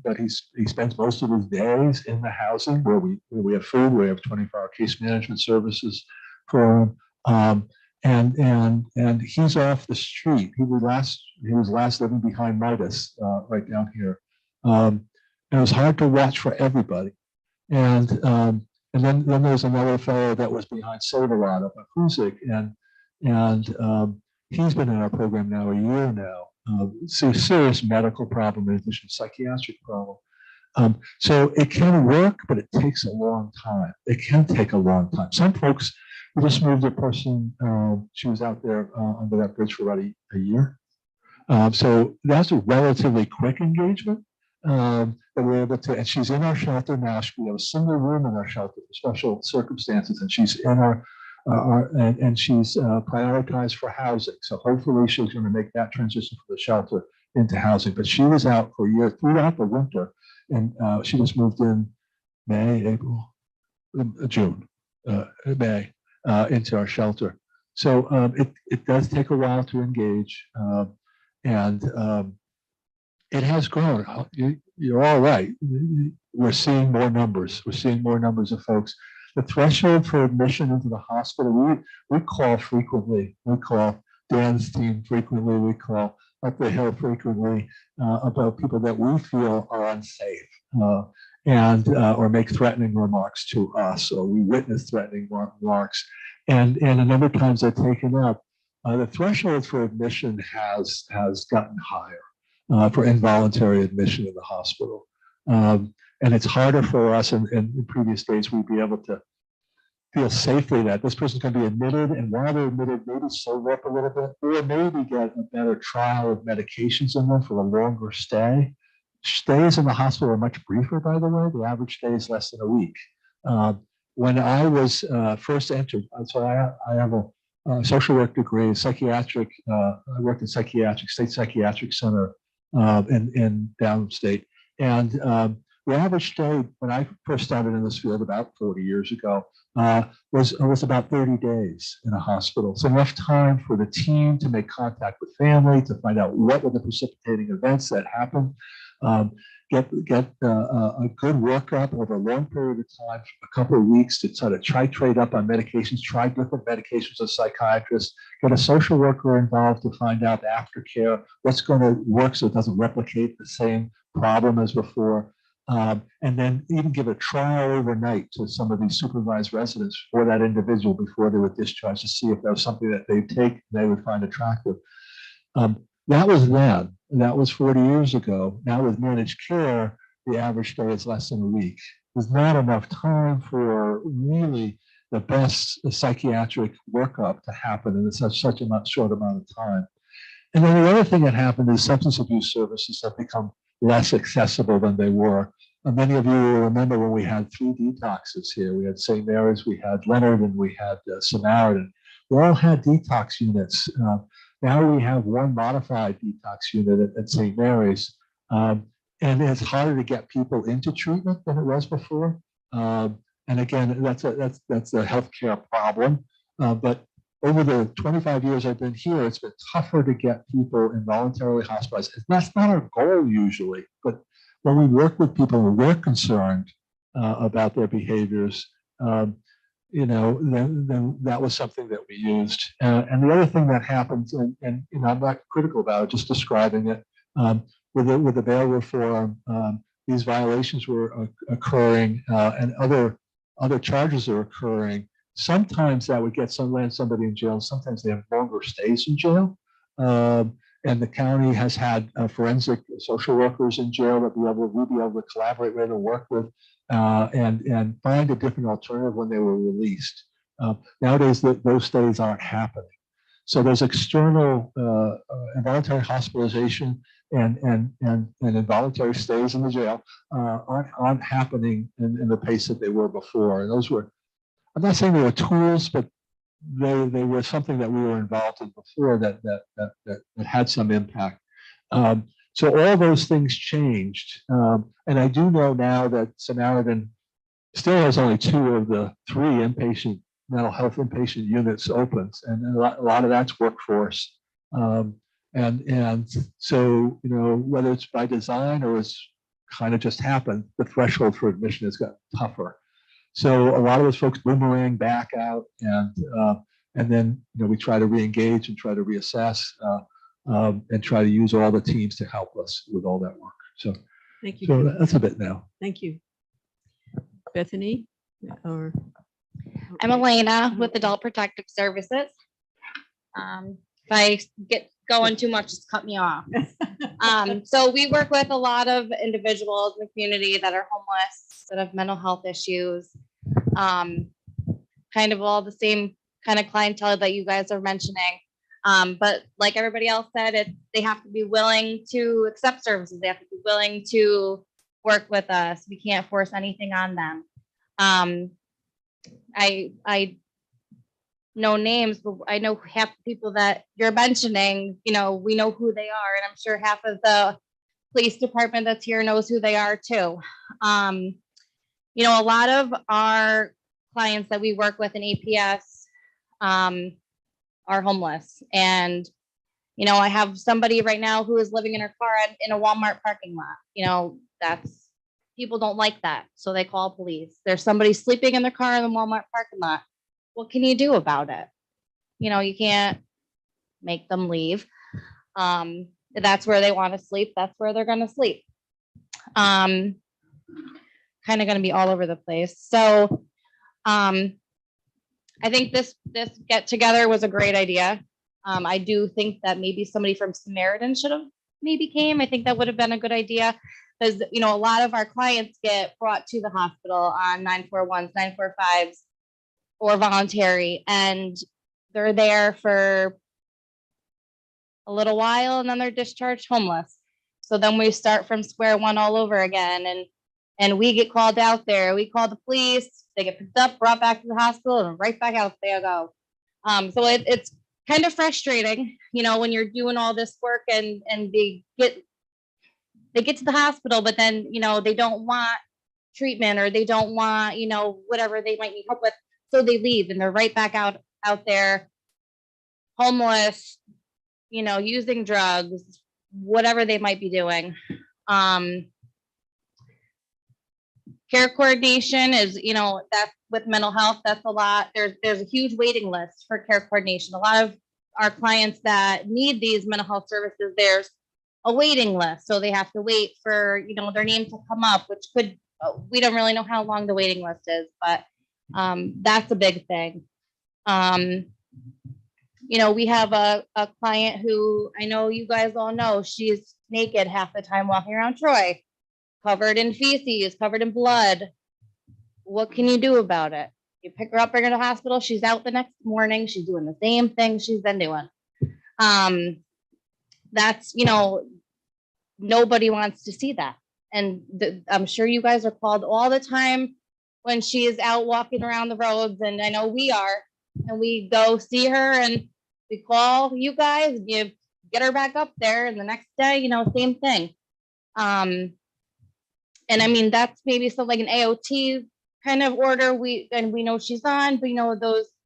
but he spends most of his days in the housing where we have food, we have 24-hour case management services for him. And he's off the street. He was last living behind Midas, right down here. And it was hard to watch for everybody. And then there's another fellow that was behind Save-A-Lot up at Hoosick, and he's been in our program now a year now. It's a serious medical problem in addition to psychiatric problem. So it can work, but it takes a long time. It can take a long time. Some folks, we just moved a person, she was out there under that bridge for about a year. So that's a relatively quick engagement that we're able to, and she's in our shelter now. We have a single room in our shelter for special circumstances, and she's in and she's prioritized for housing. So hopefully she's going to make that transition from the shelter into housing. But she was out for a year throughout the winter, and she just moved in June, May into our shelter. So it does take a while to engage, and it has grown. You're all right. We're seeing more numbers. We're seeing more numbers of folks. The threshold for admission into the hospital, we call frequently. We call Dan's team frequently. We call Up the Hill frequently about people that we feel are unsafe or make threatening remarks to us, or we witness threatening remarks. And a number of times they're taken up. The threshold for admission has gotten higher for involuntary admission in the hospital. And it's harder for us in previous days, we'd be able to feel safely that this person's going to be admitted, and while they're admitted, maybe sober up a little bit, or maybe get a better trial of medications in them for a longer stay. Stays in the hospital are much briefer, by the way. The average stay is less than a week. When I was first entered, so I have a social work degree, psychiatric. I worked in state psychiatric center in downstate. And the average stay when I first started in this field about 40 years ago was about 30 days in a hospital. So enough time for the team to make contact with family, to find out what were the precipitating events that happened, get a good workup over a long period of time, a couple of weeks, to try to titrate up on medications, try different medications with psychiatrists, get a social worker involved to find out aftercare, what's going to work so it doesn't replicate the same problem as before. And then even give a trial overnight to some of these supervised residents for that individual before they were discharged, to see if there was something that they'd take they would find attractive. That was then. That was 40 years ago. Now with managed care, the average stay is less than a week. There's not enough time for really the best psychiatric workup to happen in such a short amount of time. And then the other thing that happened is substance abuse services have become less accessible than they were. Many of you will remember when we had 3 detoxes here. We had St. Mary's, we had Leonard, and we had Samaritan. We all had detox units. Now we have one modified detox unit at St. Mary's. And it's harder to get people into treatment than it was before. And again, that's a healthcare problem. But over the 25 years I've been here, it's been tougher to get people involuntarily hospitalized. That's not our goal usually, but when we work with people and we're concerned about their behaviors, then that was something that we used. And the other thing that happens, and I'm not critical about it, just describing it, with the bail reform, these violations were occurring and other charges are occurring. Sometimes that would land somebody in jail. Sometimes they have longer stays in jail. And the county has had forensic social workers in jail that we'll be able to collaborate with and work with and find a different alternative when they were released. Nowadays, those stays aren't happening. So there's external involuntary hospitalization and involuntary stays in the jail aren't happening in the pace that they were before. And those were, I'm not saying they were tools, but they were something that we were involved in before that had some impact. So all those things changed. And I do know now that Samaritan still has only 2 of the 3 inpatient mental health inpatient units open, and a lot of that's workforce. And so, whether it's by design or it's kind of just happened, the threshold for admission has gotten tougher. So a lot of those folks boomerang back out, and then we try to re-engage and try to reassess and try to use all the teams to help us with all that work. So Thank you. so that's a bit now. Thank you. Bethany, or I'm Elena with Adult Protective Services. If I get going too much, just cut me off. So we work with a lot of individuals in the community that are homeless, that have mental health issues, kind of all the same kind of clientele that you guys are mentioning. But like everybody else said, they have to be willing to accept services. They have to be willing to work with us. We can't force anything on them. I know names, but I know half the people that you're mentioning, we know who they are. And I'm sure half of the police department that's here knows who they are too. A lot of our clients that we work with in APS are homeless. And, I have somebody right now who is living in her car in a Walmart parking lot. People don't like that. So they call police. There's somebody sleeping in their car in the Walmart parking lot. What can you do about it? You can't make them leave. If that's where they want to sleep, that's where they're going to sleep. Kind of going to be all over the place. So I think this get together was a great idea. I do think that maybe somebody from Samaritan should have maybe came. I think that would have been a good idea, because a lot of our clients get brought to the hospital on 941s, 945s, or voluntary, and they're there for a little while and then they're discharged homeless. So then we start from square one all over again, and we get called out there. We call the police, they get picked up, brought back to the hospital, and right back out they go. So it's kind of frustrating, when you're doing all this work and they get they get to the hospital, but then, they don't want treatment or they don't want, whatever they might need help with. So they leave and they're right back out there, homeless, using drugs, whatever they might be doing. Care coordination is, that's with mental health, that's a lot. There's a huge waiting list for care coordination. A lot of our clients that need these mental health services, there's a waiting list. So they have to wait for, their name to come up, which could, we don't really know how long the waiting list is, but that's a big thing. We have a client who I know you guys all know, she's naked half the time walking around Troy, covered in feces, covered in blood. What can you do about it? You pick her up, bring her to the hospital. She's out the next morning. She's doing the same thing she's been doing. That's, nobody wants to see that. And I'm sure you guys are called all the time when she is out walking around the roads. And I know we are, and we go see her and we call you guys, you get her back up there. And the next day, same thing. And I mean, that's maybe something like an AOT kind of order. We know she's on, but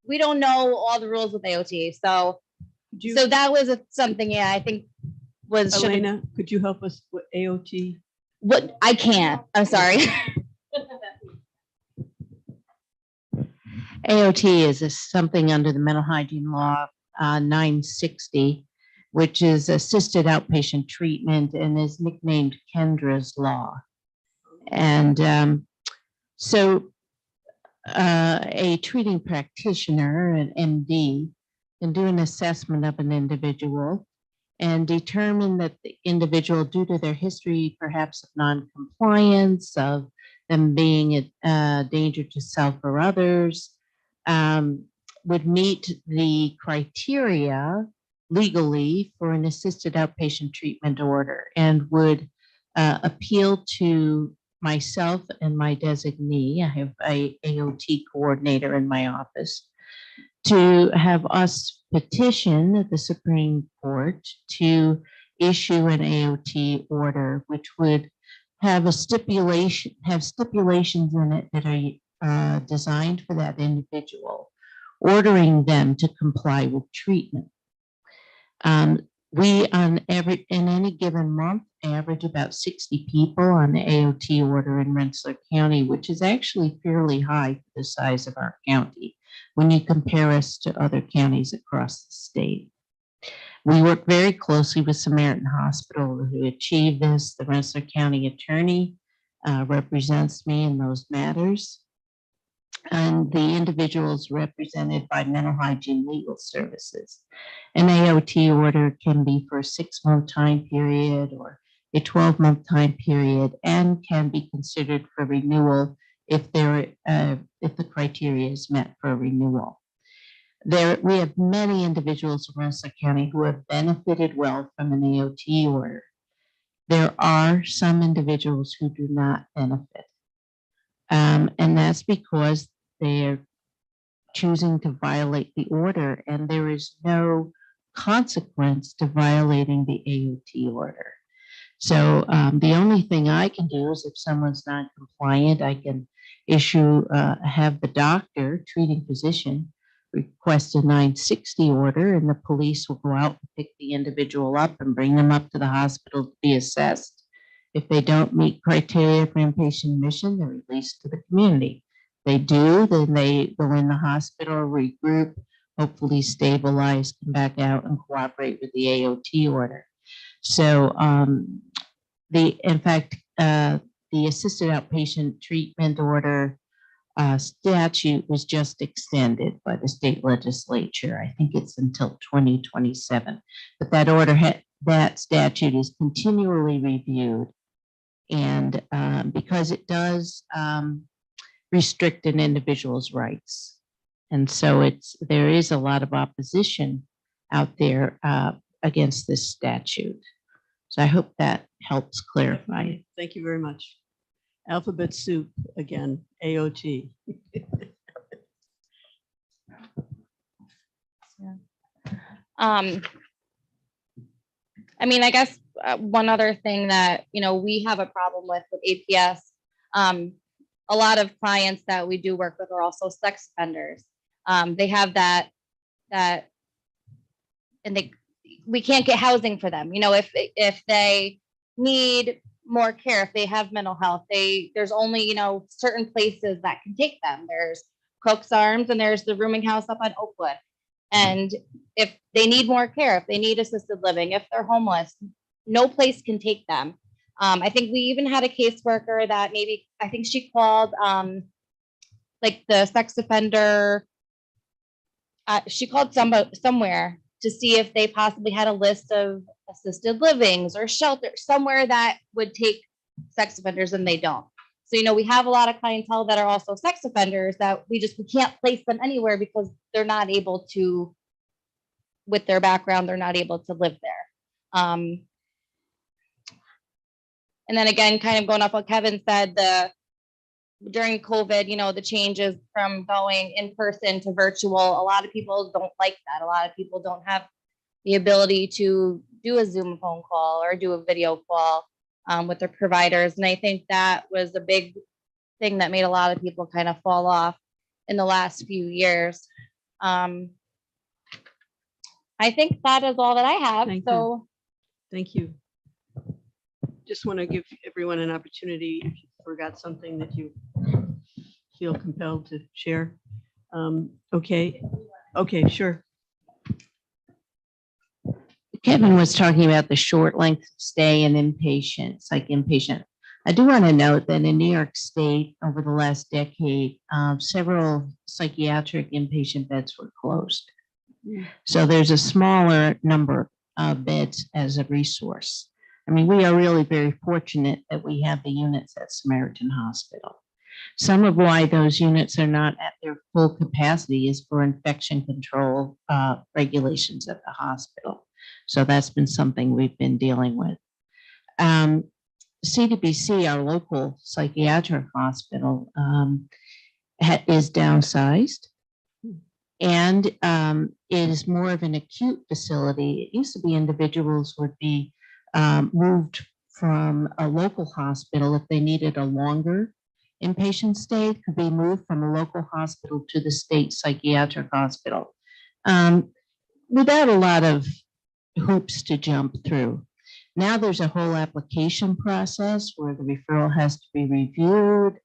we don't know all the rules with AOT. So that was something, yeah, I think was. Elena, could you help us with AOT? What? I can't, I'm sorry. AOT is something under the mental hygiene law 960, which is assisted outpatient treatment and is nicknamed Kendra's law. And so a treating practitioner, an MD, can do an assessment of an individual and determine that the individual, due to their history, perhaps of non-compliance, of them being a danger to self or others, would meet the criteria legally for an assisted outpatient treatment order and would appeal to myself and my designee. I have a AOT coordinator in my office to have us petition the Supreme Court to issue an AOT order, which would have stipulations in it that are designed for that individual, ordering them to comply with treatment. We in any given month average about 60 people on the AOT order in Rensselaer County, which is actually fairly high for the size of our county when you compare us to other counties across the state. We work very closely with Samaritan Hospital who achieved this. The Rensselaer County attorney represents me in those matters. And the individuals represented by Mental Hygiene Legal Services. An AOT order can be for a 6-month time period or a 12-month time period and can be considered for renewal if the criteria is met for renewal. We have many individuals in Rensselaer County who have benefited well from an AOT order. There are some individuals who do not benefit. And that's because they're choosing to violate the order, and there is no consequence to violating the AOT order. So the only thing I can do is if someone's not compliant, I can have the doctor, treating physician, request a 960 order, and the police will go out and pick the individual up and bring them up to the hospital to be assessed. If they don't meet criteria for inpatient admission, they're released to the community. They do, then they go in the hospital, regroup, hopefully stabilize, come back out and cooperate with the AOT order. So in fact, the assisted outpatient treatment order statute was just extended by the state legislature. I think it's until 2027, but that statute is continually reviewed. And because it does restrict an individual's rights. And so there is a lot of opposition out there against this statute. So I hope that helps clarify it. Thank you very much. Alphabet soup again, AOT. I mean, I guess one other thing that, we have a problem with APS, a lot of clients that we do work with are also sex offenders. They have that, and we can't get housing for them. If they need more care, if they have mental health, there's only, certain places that can take them. There's Cook's Arms and there's the rooming house up on Oakwood. And if they need more care, if they need assisted living, if they're homeless, no place can take them. I think we even had a caseworker that I think she called like the sex offender. She called somewhere to see if they possibly had a list of assisted livings or shelters somewhere that would take sex offenders, and they don't. So, we have a lot of clientele that are also sex offenders that we can't place them anywhere because they're not able to, with their background, they're not able to live there. And then again, kind of going off what Kevin said, during COVID, the changes from going in person to virtual, a lot of people don't like that. A lot of people don't have the ability to do a Zoom phone call or do a video call with their providers. And I think that was a big thing that made a lot of people kind of fall off in the last few years. I think that is all that I have. Thank you. Thank you. Just want to give everyone an opportunity if you forgot something that you feel compelled to share. Okay, sure. Kevin was talking about the short length of stay and inpatients, like inpatient. I do want to note that in New York State, over the last decade, several psychiatric inpatient beds were closed. So there's a smaller number of beds as a resource. I mean, we are really very fortunate that we have the units at Samaritan Hospital. Some of why those units are not at their full capacity is for infection control regulations at the hospital. So that's been something we've been dealing with. CDBC, our local psychiatric hospital, is downsized. And it is more of an acute facility. It used to be individuals would be moved from a local hospital if they needed a longer inpatient stay, could be moved from a local hospital to the state psychiatric hospital without a lot of hoops to jump through. Now there's a whole application process where the referral has to be reviewed.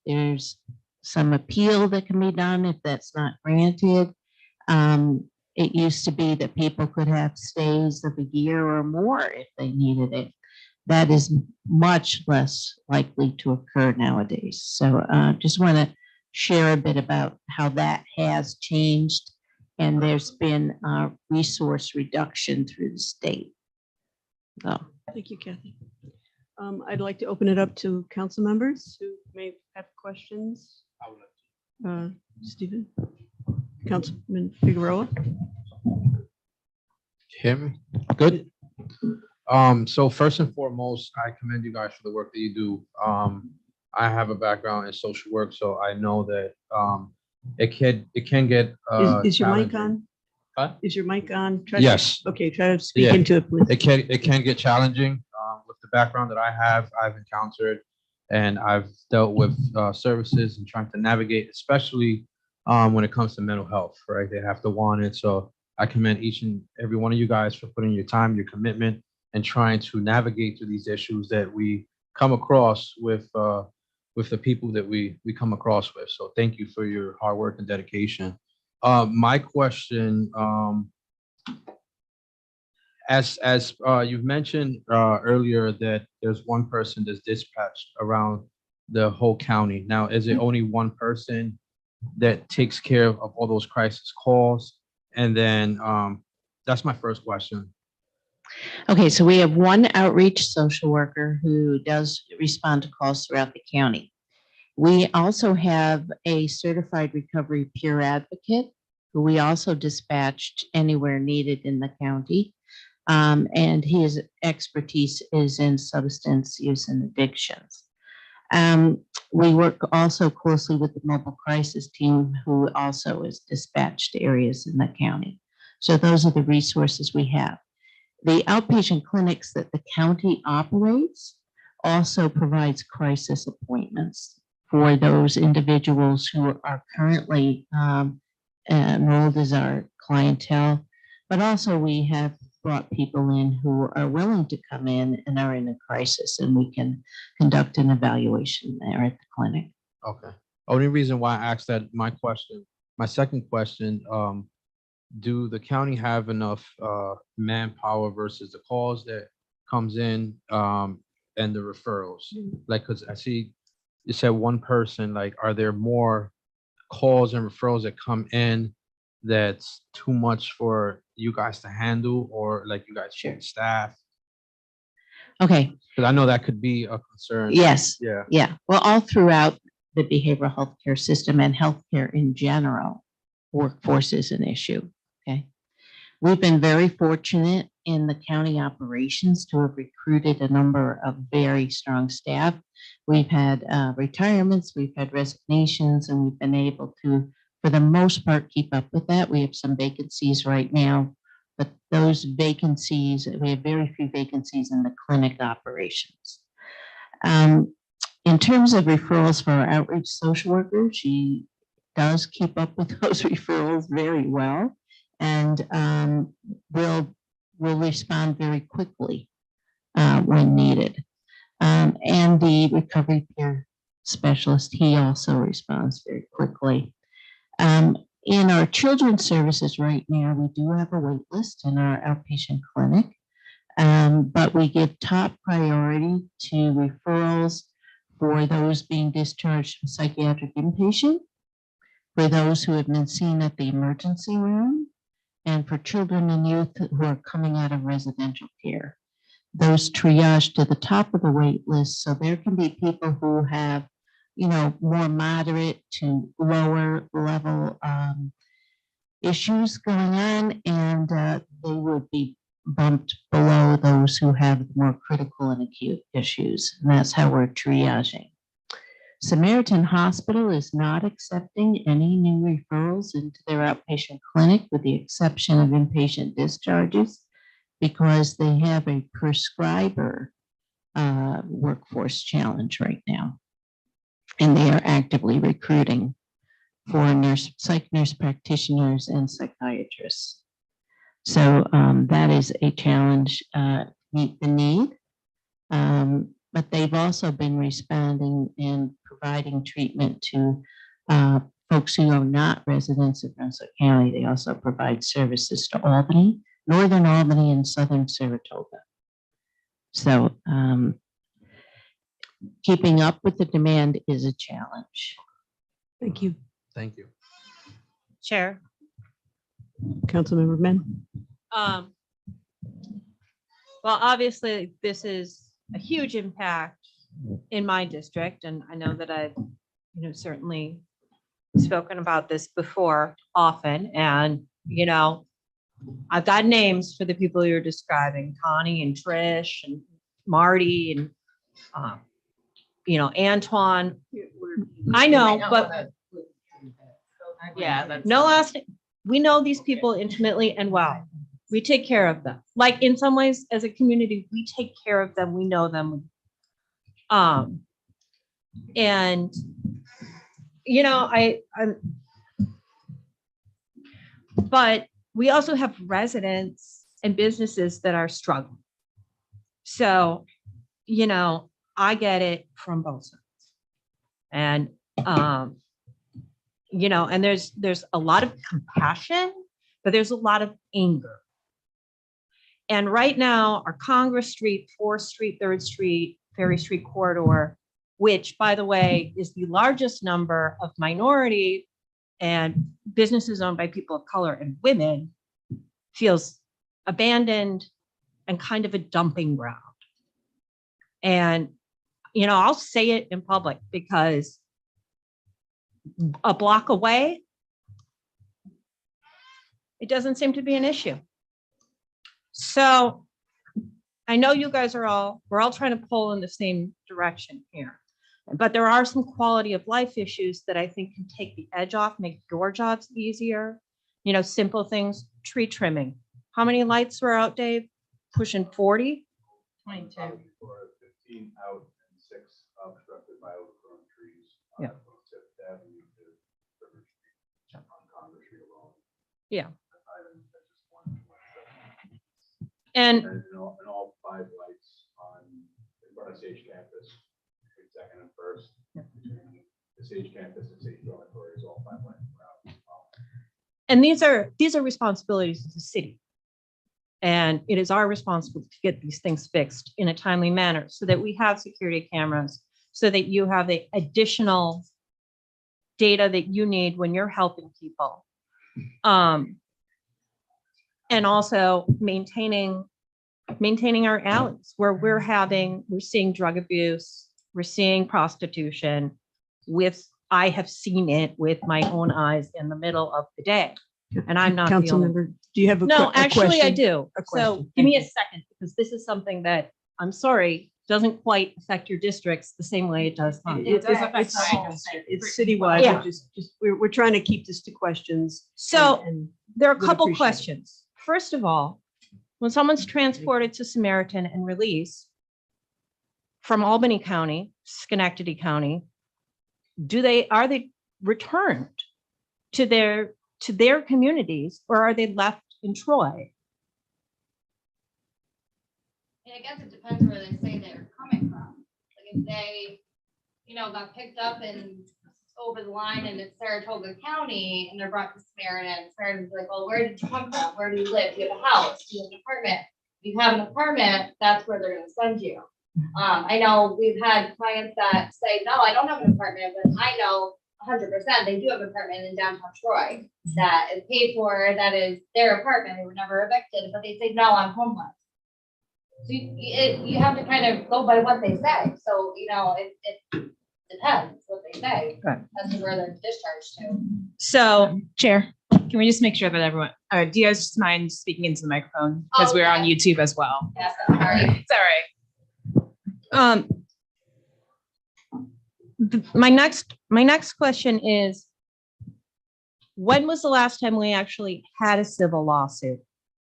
There's some appeal that can be done if that's not granted. It used to be that people could have stays of a year or more if they needed it. That is much less likely to occur nowadays. So just want to share a bit about how that has changed. And there's been a resource reduction through the state. So. Thank you, Kathy. I'd like to open it up to council members who may have questions. Stephen, Councilman Figueroa. Hear me? Good. So first and foremost, I commend you guys for the work that you do. I have a background in social work, so I know that it can get Is your mic challenging. on? Huh? Is your mic on? Yes. Okay, try to speak Yeah. into it, please. It can get challenging with the background that I've encountered, and I've dealt with services and trying to navigate, especially when it comes to mental health, right? They have to want it. So I commend each and every one of you guys for putting your time, your commitment, and trying to navigate through these issues that we come across with the people that we come across with. So thank you for your hard work and dedication. My question, as you've mentioned earlier, that there's one person that's dispatched around the whole county. Now, is it only one person that takes care of all those crisis calls? And then that's my first question. Okay, so we have one outreach social worker who does respond to calls throughout the county. We also have a certified recovery peer advocate who we also dispatched anywhere needed in the county. And his expertise is in substance use and addictions. We work also closely with the mobile crisis team, who also is dispatched to areas in the county. So those are the resources we have. The outpatient clinics that the county operates also provides crisis appointments for those individuals who are currently enrolled as our clientele. But also we have brought people in who are willing to come in and are in a crisis, and we can conduct an evaluation there at the clinic. Okay. Only reason why I asked that, my second question, do the county have enough manpower versus the calls that comes in and the referrals? Like, cause I see you said one person, like, are there more calls and referrals that come in that's too much for you guys to handle, or like you guys share staff? Okay, Cause I know that could be a concern. yes. Yeah. Yeah, well, all throughout the behavioral health care system and healthcare in general, workforce is an issue, okay? We've been very fortunate in the county operations to have recruited a number of very strong staff. We've had retirements, we've had resignations, and we've been able to, for the most part, keep up with that. We have some vacancies right now, but those vacancies, we have very few vacancies in the clinic operations. In terms of referrals for our outreach social worker, she does keep up with those referrals very well, and will respond very quickly when needed. And the recovery peer specialist, he also responds very quickly. In our children's services right now, we do have a wait list in our outpatient clinic, but we give top priority to referrals for those being discharged from psychiatric inpatient, for those who have been seen at the emergency room, and for children and youth who are coming out of residential care. Those triage to the top of the wait list. So there can be people who have, more moderate to lower level issues going on, and they would be bumped below those who have more critical and acute issues. And that's how we're triaging. Samaritan Hospital is not accepting any new referrals into their outpatient clinic, with the exception of inpatient discharges, because they have a prescriber workforce challenge right now. And they are actively recruiting for psych nurse practitioners and psychiatrists. So that is a challenge to meet the need. But they've also been responding and providing treatment to folks who are not residents of Brunswick County. They also provide services to Albany, Northern Albany, and Southern Saratoga. So keeping up with the demand is a challenge. Thank you. Thank you. Chair. Councilmember Men. Well, obviously, this is a huge impact in my district, and I know that I've, certainly spoken about this before often, and, I've got names for the people you're describing, Connie and Trish and Marty and, Antoine. I know, but yeah, no last name. We know these people intimately and well. We take care of them. Like, in some ways, as a community, we take care of them. We know them. And but we also have residents and businesses that are struggling. So, I get it from both sides. And and there's a lot of compassion, but there's a lot of anger. And right now, our Congress Street, 4th Street, 3rd Street, Ferry Street corridor, which, by the way, is the largest number of minority and businesses owned by people of color and women, feels abandoned and kind of a dumping ground. And, I'll say it in public, because a block away, it doesn't seem to be an issue. So I know you guys we're all trying to pull in the same direction here, but there are some quality of life issues that I think can take the edge off, make your jobs easier. Simple things, tree trimming. How many lights were out, Dave? pushing 40? 22. For 15 out and 6 obstructed by overgrown trees. Yeah. From Fifth Avenue to River Street, on Congress Street alone. Yeah. That's just one. And And all 5 lights on, in front of Sage Campus, second and first. Between the Sage Campus and Sage Dormitories, all 5 lights are out. And these are responsibilities of the city. And it is our responsibility to get these things fixed in a timely manner so that we have security cameras, so that you have the additional data that you need when you're helping people. And also maintaining our alleys where we're seeing drug abuse, we're seeing prostitution I have seen it with my own eyes in the middle of the day. And I'm not the only. Councilmember, do you have a? No, a actually, I question? do. A So question. give me a Thank second, because this is something that, I'm sorry, doesn't quite affect your districts the same way it does mine. It- It's citywide. Yeah. We're trying to keep this to questions. So and there are a would couple appreciate it. questions. First of all, when someone's transported to Samaritan and released from Albany County, Schenectady County, are they returned to their communities, or are they left in Troy? And I guess it depends where they say they're coming from. Like if they, got picked up and over the line and it's Saratoga County and they're brought to Samaritan, Samaritan's like, well, where did you come from? Where do you live? Do you have a house? Do you have an apartment? If you have an apartment, that's where they're gonna send you. I know we've had clients that say, no, I don't have an apartment, but I know 100% they do have an apartment in downtown Troy that is paid for, that is their apartment. They were never evicted, but they say, no, I'm homeless. So you have to kind of go by what they say. So, it depends what they say. Right. That's where they're discharged to. So, Chair, can we just make sure that everyone, do you guys just mind speaking into the microphone? Because Oh, we're on yeah. YouTube as well. Yes, I'm sorry. It's all right. my next question is, when was the last time we actually had a civil lawsuit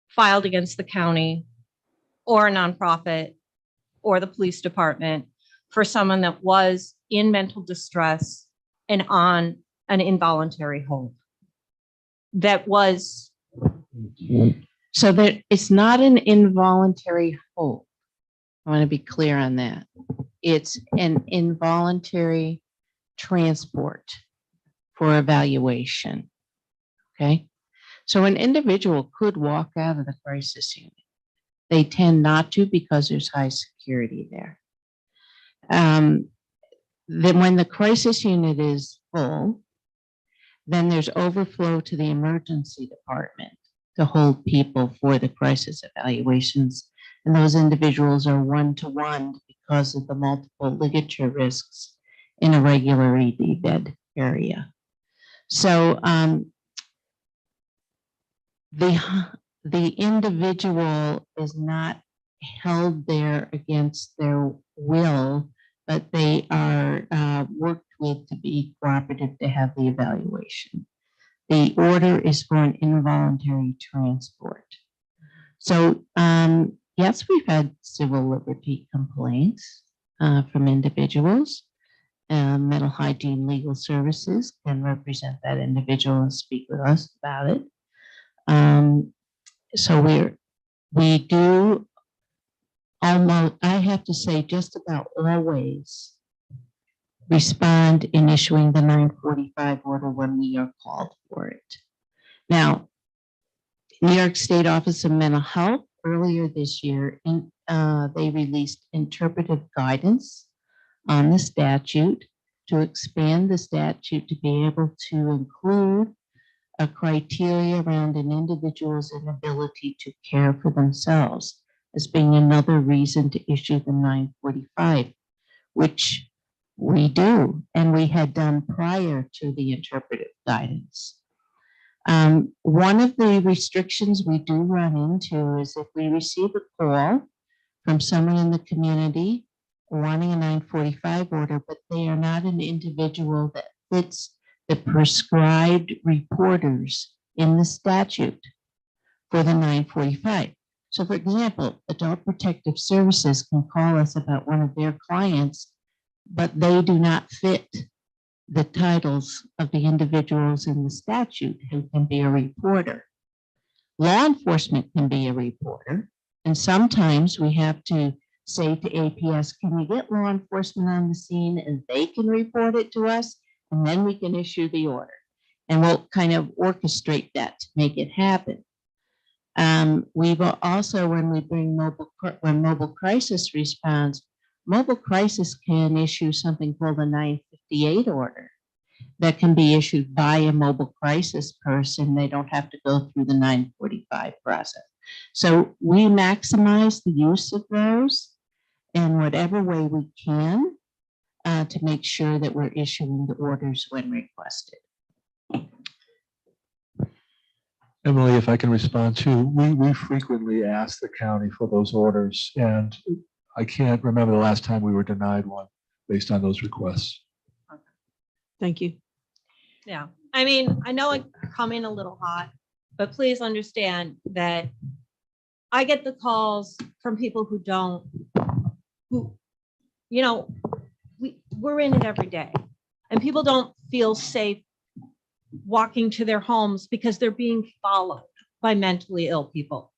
filed against the county or a nonprofit or the police department for someone that was in mental distress and on an involuntary hold? That was, So that it's not an involuntary hold. I want to be clear on that. It's an involuntary transport for evaluation. Okay? So an individual could walk out of the crisis unit. They tend not to because there's high security there. Then when the crisis unit is full, then there's overflow to the emergency department to hold people for the crisis evaluations. And those individuals are one-to-one because of the multiple ligature risks in a regular ED bed area. So the individual is not held there against their will, but they are worked with to be cooperative to have the evaluation. The order is for an involuntary transport. So yes, we've had civil liberty complaints from individuals. Mental hygiene legal services can represent that individual and speak with us about it. So we do almost, I have to say, just about always respond in issuing the 945 order when we are called for it. Now, New York State Office of Mental Health earlier this year, they released interpretive guidance on the statute to expand the statute to be able to include a criteria around an individual's inability to care for themselves as being another reason to issue the 945, which we do, and we had done prior to the interpretive guidance. One of the restrictions we do run into is if we receive a call from someone in the community wanting a 945 order, but they are not an individual that fits the prescribed reporters in the statute for the 945. So for example, Adult Protective Services can call us about one of their clients, but they do not fit the titles of the individuals in the statute who can be a reporter. Law enforcement can be a reporter, and sometimes we have to say to APS, can you get law enforcement on the scene, and they can report it to us, and then we can issue the order. And we'll kind of orchestrate that to make it happen. We've also, when we bring when Mobile Crisis responds, Mobile Crisis can issue something called a 958 order that can be issued by a mobile crisis person. They don't have to go through the 945 process. So we maximize the use of those in whatever way we can to make sure that we're issuing the orders when requested. Emily, if I can respond too, we frequently ask the county for those orders, and I can't remember the last time we were denied one based on those requests. Thank you. Yeah, I mean, I know I come in a little hot, but please understand that I get the calls from people who don't, you know, we're in it every day, and people don't feel safe walking to their homes because they're being followed by mentally ill people.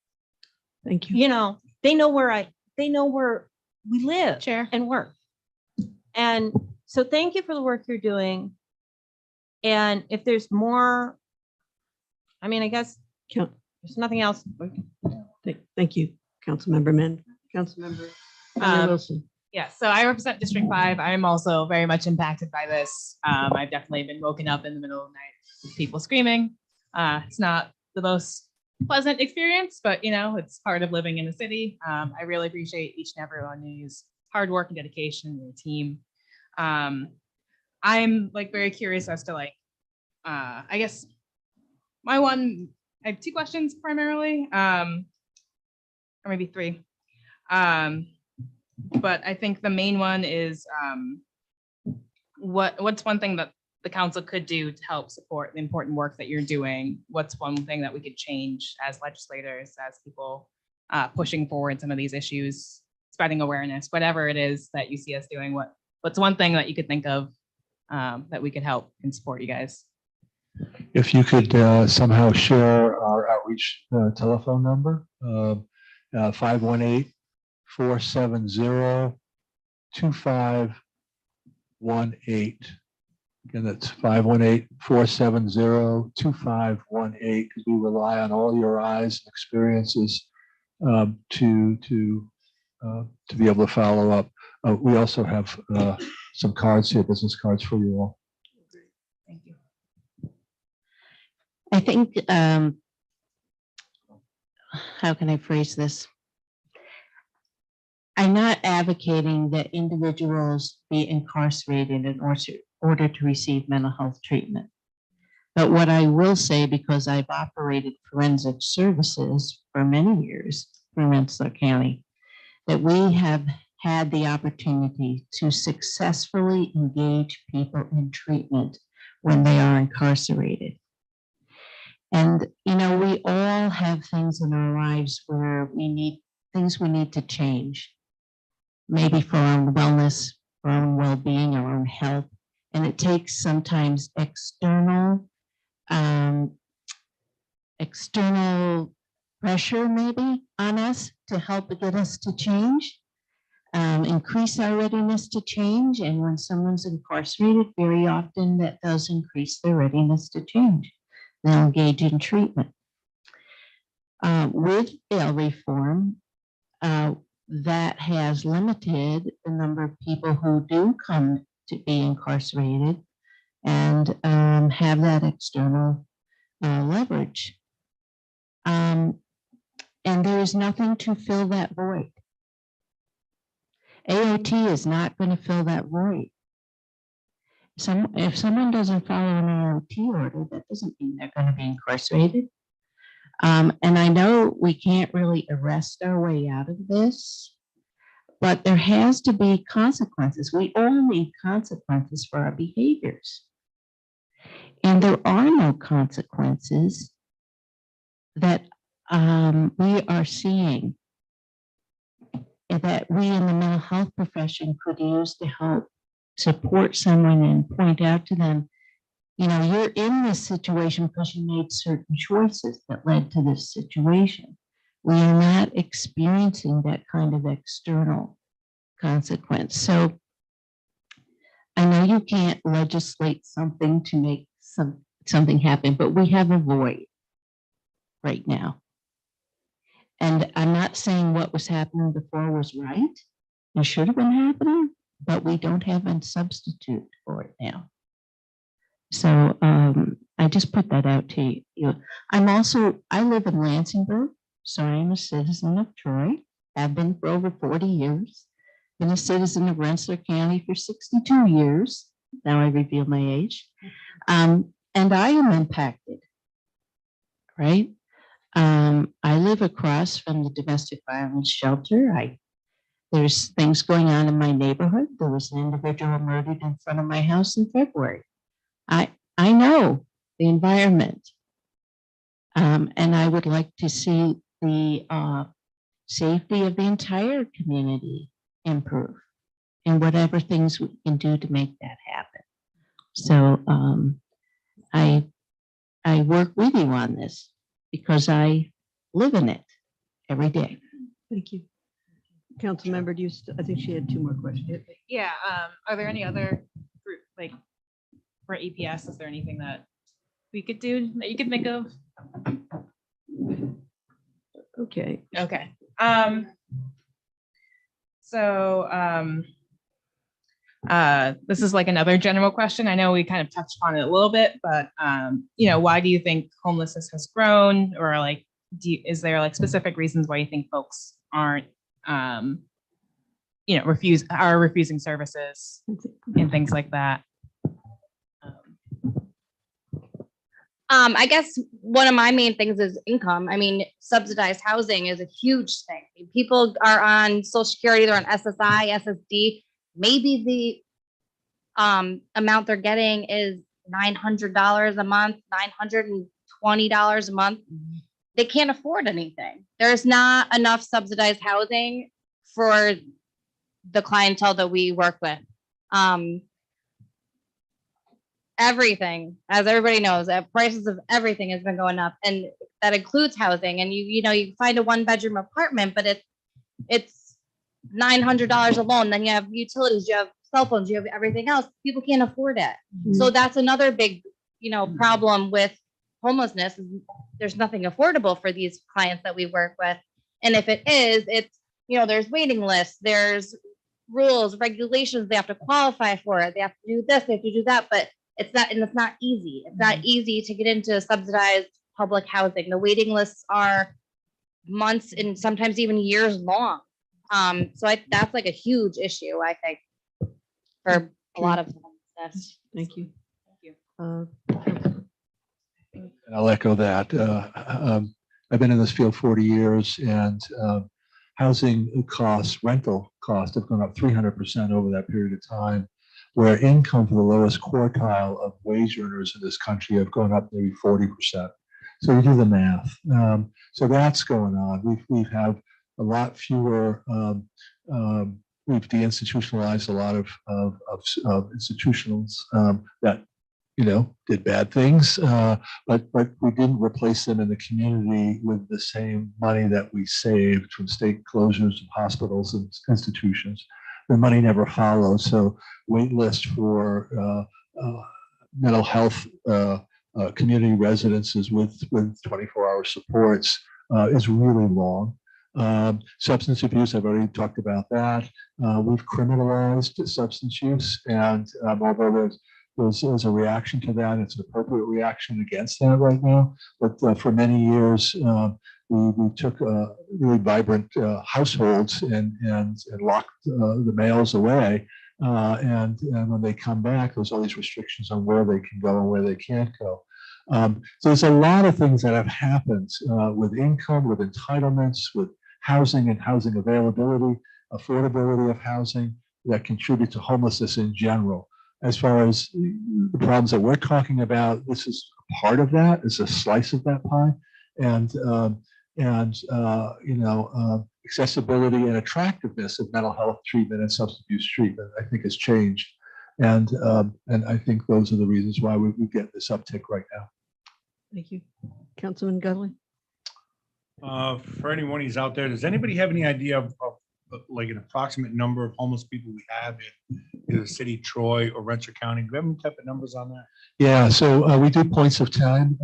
Thank you. You know, they know where we live Chair. and work. And so thank you for the work you're doing. And if there's more, I mean, I guess Count- there's nothing else. Thank you, Councilmember Mend. Councilmember Wilson. Yeah, so I represent District 5. I'm also very much impacted by this. I've definitely been woken up in the middle of the night with people screaming. It's not the most pleasant experience, but you know, it's part of living in the city. I really appreciate each and every one of you's hard work and dedication and your team. I'm like very curious as to like, I guess I have two questions primarily, or maybe three. But I think the main one is what's one thing that the council could do to help support the important work that you're doing? What's one thing that we could change as legislators, as people pushing forward some of these issues, spreading awareness, whatever it is that you see us doing? What's one thing that you could think of that we could help and support you guys? If you could somehow share our outreach telephone number, 518-470-2518. Again, that's 518-470-2518, because we rely on all your eyes and experiences to be able to follow up. We also have some cards here, business cards for you all. Thank you. I think, how can I phrase this? I'm not advocating that individuals be incarcerated in order to receive mental health treatment. But what I will say, because I've operated forensic services for many years for Rensselaer County, that we have had the opportunity to successfully engage people in treatment when they are incarcerated. And, you know, we all have things in our lives where we need to change, maybe for our own wellness, for our own well-being, our own health. And it takes sometimes external pressure maybe on us to help get us to change, increase our readiness to change. And when someone's incarcerated, very often that does increase their readiness to change. They'll engage in treatment. With bail reform, that has limited the number of people who do come to be incarcerated and have that external leverage. And there is nothing to fill that void. AOT is not going to fill that void. If someone doesn't follow an AOT order, that doesn't mean they're going to be incarcerated. And I know we can't really arrest our way out of this, but there has to be consequences. We all need consequences for our behaviors. And there are no consequences that we are seeing that we in the mental health profession could use to help support someone and point out to them, you know, you're in this situation because you made certain choices that led to this situation. We are not experiencing that kind of external consequence. So I know you can't legislate something to make something happen, but we have a void right now. And I'm not saying what was happening before was right. It should have been happening, but we don't have a substitute for it now. So I just put that out to you. I live in Lansingburg, so I'm a citizen of Troy. Have been for over 40 years. Been a citizen of Rensselaer County for 62 years. Now I reveal my age. And I am impacted, right? I live across from the domestic violence shelter. There's things going on in my neighborhood. There was an individual murdered in front of my house in February. I know the environment. And I would like to see the safety of the entire community improve and whatever things we can do to make that happen. So I work with you on this because I live in it every day. Thank you. Councilmember, I think she had two more questions. Yeah, are there any other, like, for EPS, is there anything that we could do that you could think of? Okay. Okay. So this is like another general question. I know we kind of touched on it a little bit, but you know, why do you think homelessness has grown, or like, is there like specific reasons why you think folks aren't, you know, refusing services and things like that? I guess one of my main things is income. I mean, subsidized housing is a huge thing. People are on Social Security, they're on SSI, SSD. Maybe the amount they're getting is $900 a month, $920 a month. They can't afford anything. There's not enough subsidized housing for the clientele that we work with. Everything, as everybody knows, prices of everything has been going up, and that includes housing. And you know, you find a 1-bedroom apartment, but it's $900 alone. Then you have utilities, you have cell phones, you have everything else. People can't afford it. So that's another big, you know, problem with homelessness. There's nothing affordable for these clients that we work with. And if it is, it's, you know, there's waiting lists, there's rules, regulations, they have to qualify for it. They have to do this, they have to do that, but it's not easy. It's not easy to get into subsidized public housing. The waiting lists are months and sometimes even years long. So that's like a huge issue, I think, for a lot of homelessness. Thank you. And I'll echo that. I've been in this field 40 years, and housing costs, rental costs have gone up 300% over that period of time, where income for the lowest quartile of wage earners in this country have gone up maybe 40%. So you do the math. So that's going on. We have a lot fewer, we've deinstitutionalized a lot of institutions that, you know, did bad things, but we didn't replace them in the community with the same money that we saved from state closures of hospitals and institutions. The money never follows. So wait list for mental health community residences with 24-hour supports is really long. Substance abuse, I've already talked about that. We've criminalized substance use, and although there's a reaction to that, it's an appropriate reaction against that right now. But for many years, we took really vibrant households and locked the males away. And when they come back, there's all these restrictions on where they can go and where they can't go. So there's a lot of things that have happened with income, with entitlements, with housing and housing availability, affordability of housing that contribute to homelessness in general. As far as the problems that we're talking about, this is part of that, it's a slice of that pie. And and, accessibility and attractiveness of mental health treatment and substance abuse treatment, I think has changed. And I think those are the reasons why we get this uptick right now. Thank you. Councilman Gudley? For anyone who's out there, does anybody have any idea of like an approximate number of homeless people we have in either the city of Troy or Rensselaer County? Do we have any type of numbers on that? Yeah, so we do points of time,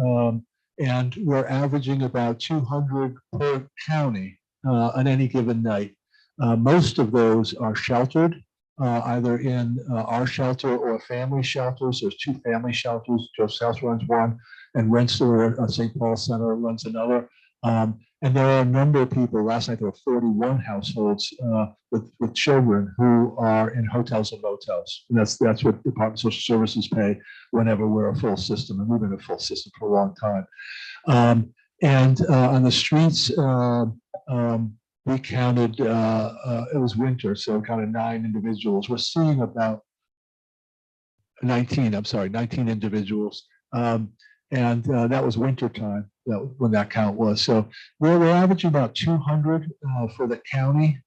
and we're averaging about 200 per county on any given night. Most of those are sheltered, either in our shelter or family shelters. There's 2 family shelters. Joe South runs one, and Rensselaer St. Paul Center runs another. And there are a number of people. Last night there were 41 households with children who are in hotels and motels. And that's what Department of Social Services pay whenever we're a full system, and we've been a full system for a long time. And on the streets, we counted. It was winter, so kind of 9 individuals. We're seeing about 19. I'm sorry, 19 individuals. And that was winter time when that count was. So we're averaging about 200 for the county,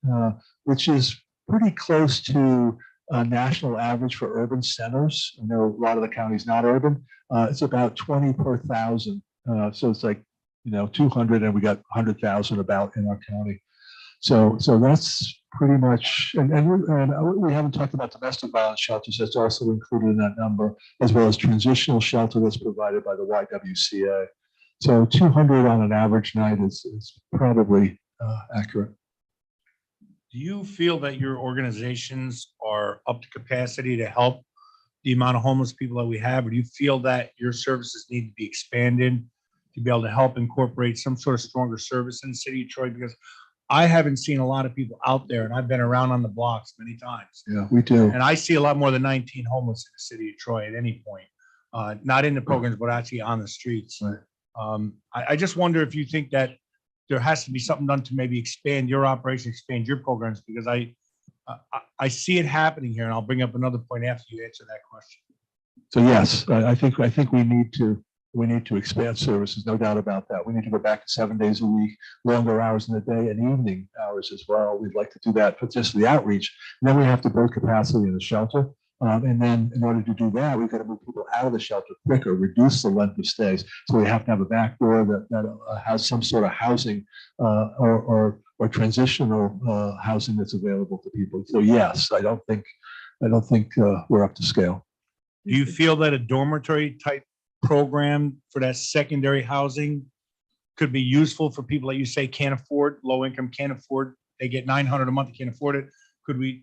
which is pretty close to a national average for urban centers. I know a lot of the counties not urban. It's about 20 per 1,000. So it's like 200, and we got 100,000 about in our county. So that's pretty much, and we haven't talked about domestic violence shelters. That's also included in that number, as well as transitional shelter that's provided by the YWCA. So 200 on an average night is probably accurate. Do you feel that your organizations are up to capacity to help the amount of homeless people that we have? Or do you feel that your services need to be expanded to be able to help incorporate some sort of stronger service in the city of Troy? Because I haven't seen a lot of people out there, and I've been around on the blocks many times. Yeah, we do. And I see a lot more than 19 homeless in the city of Troy at any point, not in the programs, but actually on the streets. Right. I just wonder if you think that there has to be something done to maybe expand your operation, expand your programs, because I see it happening here, and I'll bring up another point after you answer that question. So yes, I think we need to expand services, no doubt about that. We need to go back to 7 days a week, longer hours in the day, and evening hours as well. We'd like to do that for just the outreach. And then we have to build capacity in the shelter. And then in order to do that, we've got to move people out of the shelter quicker, reduce the length of stays. So we have to have a back door that has some sort of housing or transitional housing that's available to people. So yes, I don't think we're up to scale. Do you feel that a dormitory type program for that secondary housing could be useful for people that you say can't afford, low income, can't afford, they get $900 a month, they can't afford it?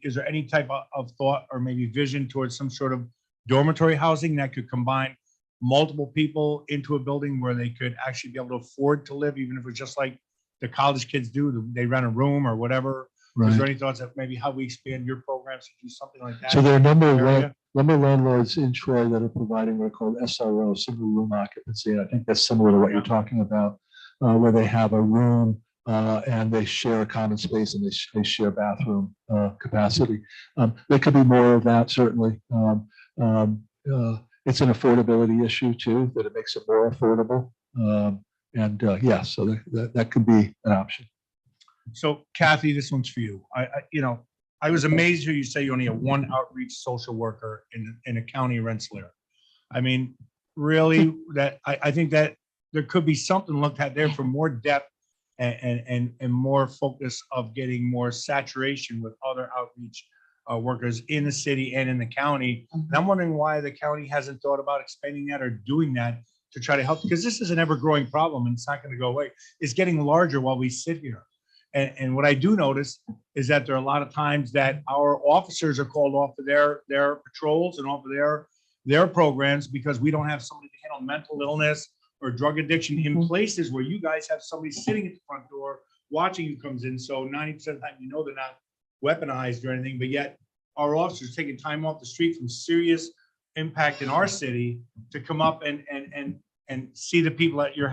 Is there any type of thought or maybe vision towards some sort of dormitory housing that could combine multiple people into a building where they could actually be able to afford to live, even if it's just like the college kids do, they rent a room or whatever? Right. Is there any thoughts that maybe how we expand your programs to do something like that? So there are a number area? of landlords in Troy that are providing what are called SRO, single room occupancy. And I think that's similar to what you're talking about, where they have a room and they share a common space and they share bathroom capacity. There could be more of that, certainly. It's an affordability issue too, that it makes it more affordable. Yeah, so that could be an option. So Kathy, this one's for you. I was amazed to hear you say you only have one outreach social worker in a county of Rensselaer. I mean, really, that I think that there could be something looked at there for more depth and more focus of getting more saturation with other outreach workers in the city and in the county. And I'm wondering why the county hasn't thought about expanding that or doing that to try to help, because this is an ever-growing problem and it's not going to go away. It's getting larger while we sit here. And what I do notice is that there are a lot of times that our officers are called off of their patrols and off of their programs because we don't have somebody to handle mental illness or drug addiction in places where you guys have somebody sitting at the front door watching who comes in. So 90% of the time, they're not weaponized or anything, but yet our officers taking time off the street from serious impact in our city to come up and see the people that are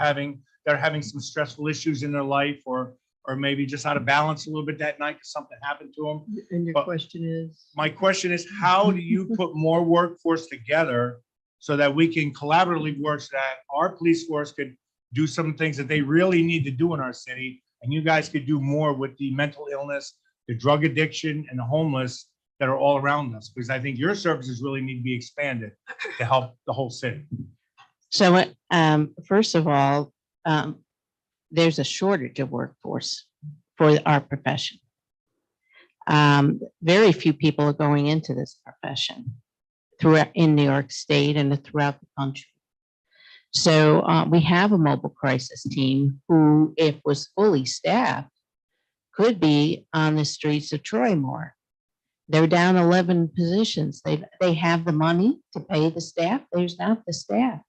having some stressful issues in their life or maybe just out of balance a little bit that night because something happened to them. And your question is? My question is, how do you put more workforce together so that we can collaboratively work so that our police force could do some things that they really need to do in our city. And you guys could do more with the mental illness, the drug addiction, and the homeless that are all around us, because I think your services really need to be expanded to help the whole city. So, first of all, there's a shortage of workforce for our profession. Very few people are going into this profession throughout in New York State and throughout the country. So we have a mobile crisis team who, if was fully staffed, could be on the streets of Troy more. They're down 11 positions. They have the money to pay the staff. There's not the staff.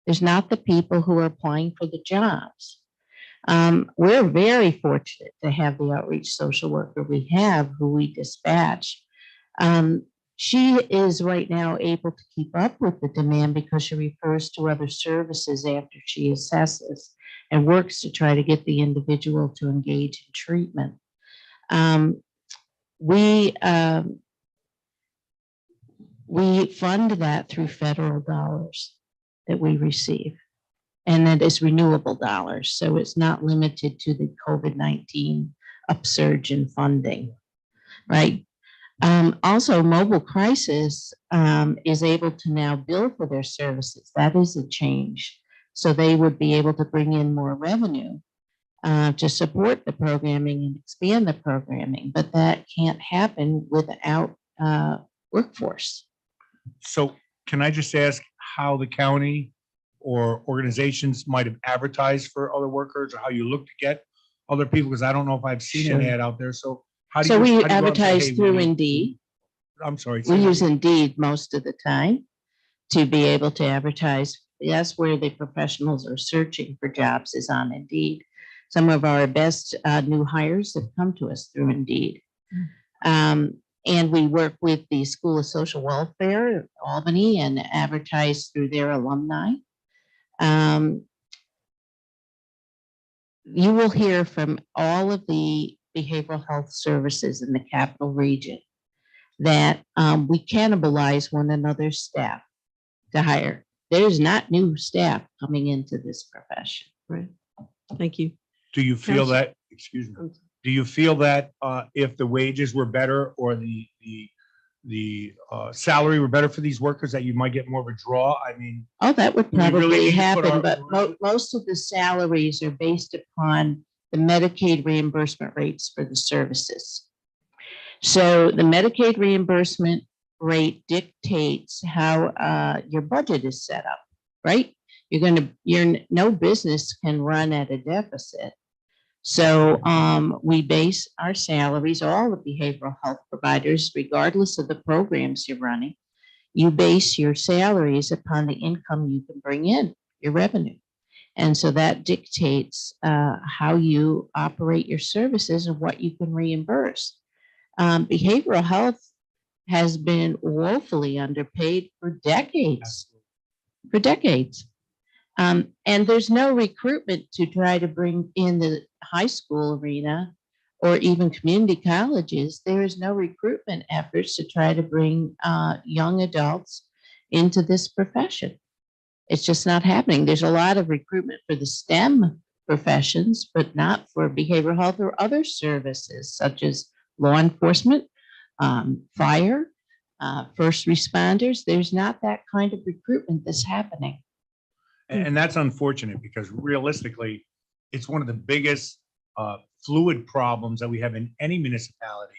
There's not the people who are applying for the jobs. We're very fortunate to have the outreach social worker we have who we dispatch. She is right now able to keep up with the demand because she refers to other services after she assesses and works to try to get the individual to engage in treatment. We fund that through federal dollars that we receive, and that is renewable dollars. So it's not limited to the COVID-19 upsurge in funding, right? Also, Mobile Crisis is able to now bill for their services. That is a change. So they would be able to bring in more revenue to support the programming and expand the programming, but that can't happen without workforce. So can I just ask how the county or organizations might have advertised for other workers, or how you look to get other people? Because I don't know if I've seen an Sure. ad out there. So how do So you? we how do you go out and say, advertise "Hey, through we need-" Indeed. I'm sorry. We use Indeed most of the time to be able to advertise. That's where the professionals are searching for jobs, is on Indeed. Some of our best new hires have come to us through Indeed. And we work with the School of Social Welfare, Albany, and advertise through their alumni. You will hear from all of the behavioral health services in the capital region that we cannibalize one another's staff to hire. There's not new staff coming into this profession. Right. Thank you. Do you feel Counsel- that, excuse me, do you feel that if the wages were better, or the salary were better for these workers, that you might get more of a draw? I mean, Oh, that would we really probably need to put happen, our- but most of the salaries are based upon the Medicaid reimbursement rates for the services. So the Medicaid reimbursement rate dictates how your budget is set up, right? No business can run at a deficit. So we base our salaries, all the behavioral health providers, regardless of the programs you're running, you base your salaries upon the income you can bring in, your revenue. And so that dictates how you operate your services and what you can reimburse. Behavioral health has been woefully underpaid for decades. And there's no recruitment to try to bring in the high school arena or even community colleges. There is no recruitment efforts to try to bring young adults into this profession. It's just not happening. There's a lot of recruitment for the STEM professions, but not for behavioral health or other services such as law enforcement, fire, first responders. There's not that kind of recruitment that's happening. and that's unfortunate, because realistically, it's one of the biggest fluid problems that we have in any municipality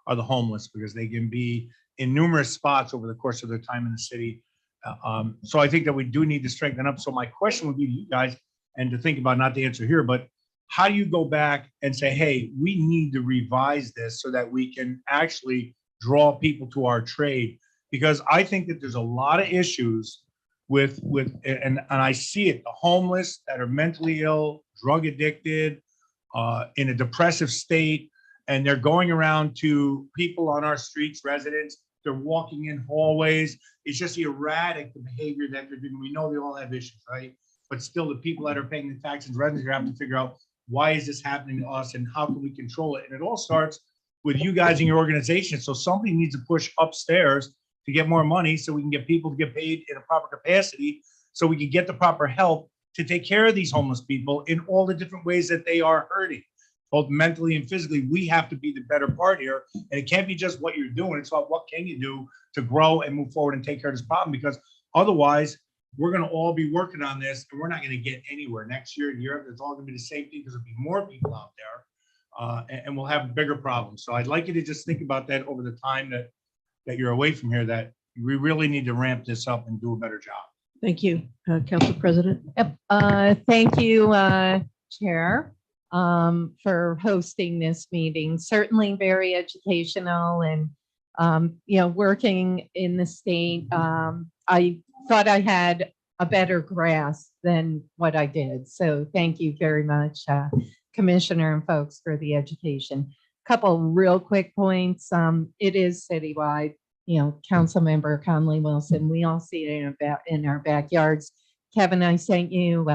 are the homeless, because they can be in numerous spots over the course of their time in the city. So I think that we do need to strengthen up. So my question would be to you guys, and to think about, not the answer here, but how do you go back and say, hey, we need to revise this so that we can actually draw people to our trade? Because I think that there's a lot of issues with and I see it, the homeless that are mentally ill, drug addicted, in a depressive state, and they're going around to people on our streets, residents. They're walking in hallways. It's just erratic, the behavior that they're doing. We know they all have issues, right? But still, the people that are paying the taxes, residents, have to figure out, why is this happening to us and how can we control it? And it all starts with you guys in your organization. So somebody needs to push upstairs to get more money so we can get people to get paid in a proper capacity, so we can get the proper help to take care of these homeless people in all the different ways that they are hurting, both mentally and physically. We have to be the better part here. And it can't be just what you're doing. It's about what can you do to grow and move forward and take care of this problem, because otherwise we're going to all be working on this and we're not going to get anywhere next year and year. It's all going to be the same thing because there'll be more people out there and we'll have bigger problems. So I'd like you to just think about that over the time that you're away from here, that we really need to ramp this up and do a better job. Thank you, Council President. Yep, thank you, Chair, for hosting this meeting. Certainly very educational and, working in the state, I thought I had a better grasp than what I did. So thank you very much, Commissioner and folks, for the education. Couple real quick points. It is citywide. Councilmember Conley Wilson, we all see it in our backyards. Kevin, I sent you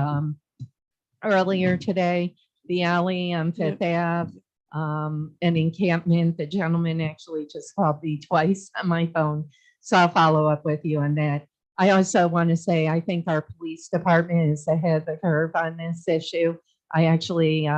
earlier today, the alley on Fifth Ave, an encampment. The gentleman actually just called me twice on my phone. So I'll follow up with you on that. I also want to say, I think our police department is ahead of the curve on this issue. I actually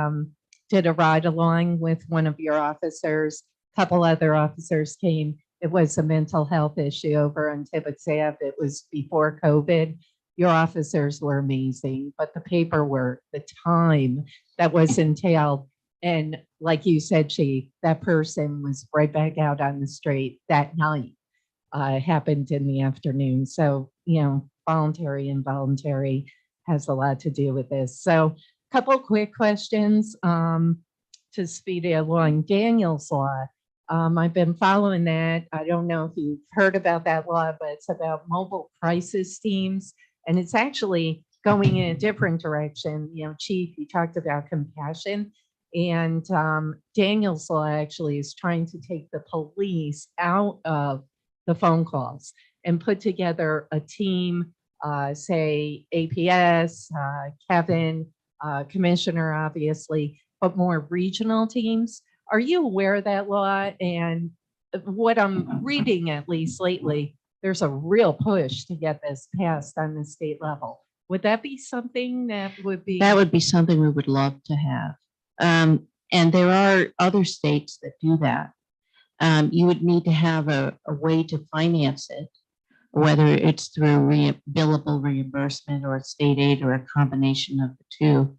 did a ride along with one of your officers. A couple other officers came. It was a mental health issue over on Tibbetts Ave. It was before COVID. Your officers were amazing, but the paperwork, the time that was entailed, and like you said, Chief, that person was right back out on the street that night. Happened in the afternoon. So, voluntary, involuntary has a lot to do with this. So a couple quick questions to speed it along. Daniel's Law. I've been following that. I don't know if you've heard about that law, but it's about mobile crisis teams. And it's actually going in a different direction. Chief, you talked about compassion. And Daniel's Law actually is trying to take the police out of the phone calls and put together a team, say APS, Kevin, Commissioner, obviously, but more regional teams. Are you aware of that law? And what I'm reading, at least lately, there's a real push to get this passed on the state level. Would that be something that would be? That would be something we would love to have. And there are other states that do that. You would need to have a way to finance it, whether it's through billable reimbursement or state aid or a combination of the two.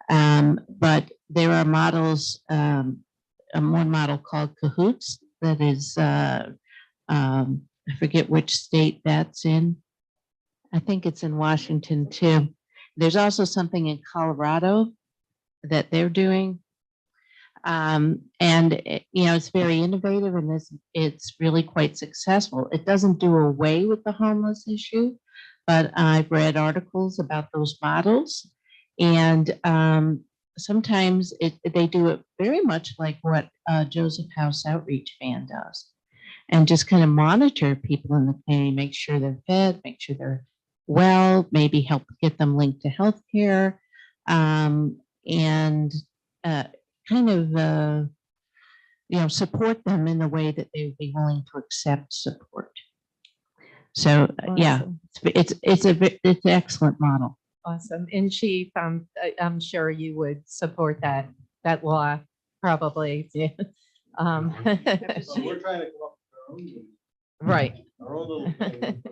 But there are models, one model called Cahoots that is, I forget which state that's in. I think it's in Washington too. There's also something in Colorado that they're doing. It's very innovative and it's really quite successful. It doesn't do away with the homeless issue, but I've read articles about those models, and sometimes they do it very much like what Joseph House Outreach Van does, and just kind of monitor people in the community, make sure they're fed, make sure they're well, maybe help get them linked to healthcare, kind of support them in a way that they would be willing to accept support. So yeah, it's an excellent model. Awesome. And Chief, I'm sure you would support that law, probably. So we're trying to come up with our own, Right. our own little thing,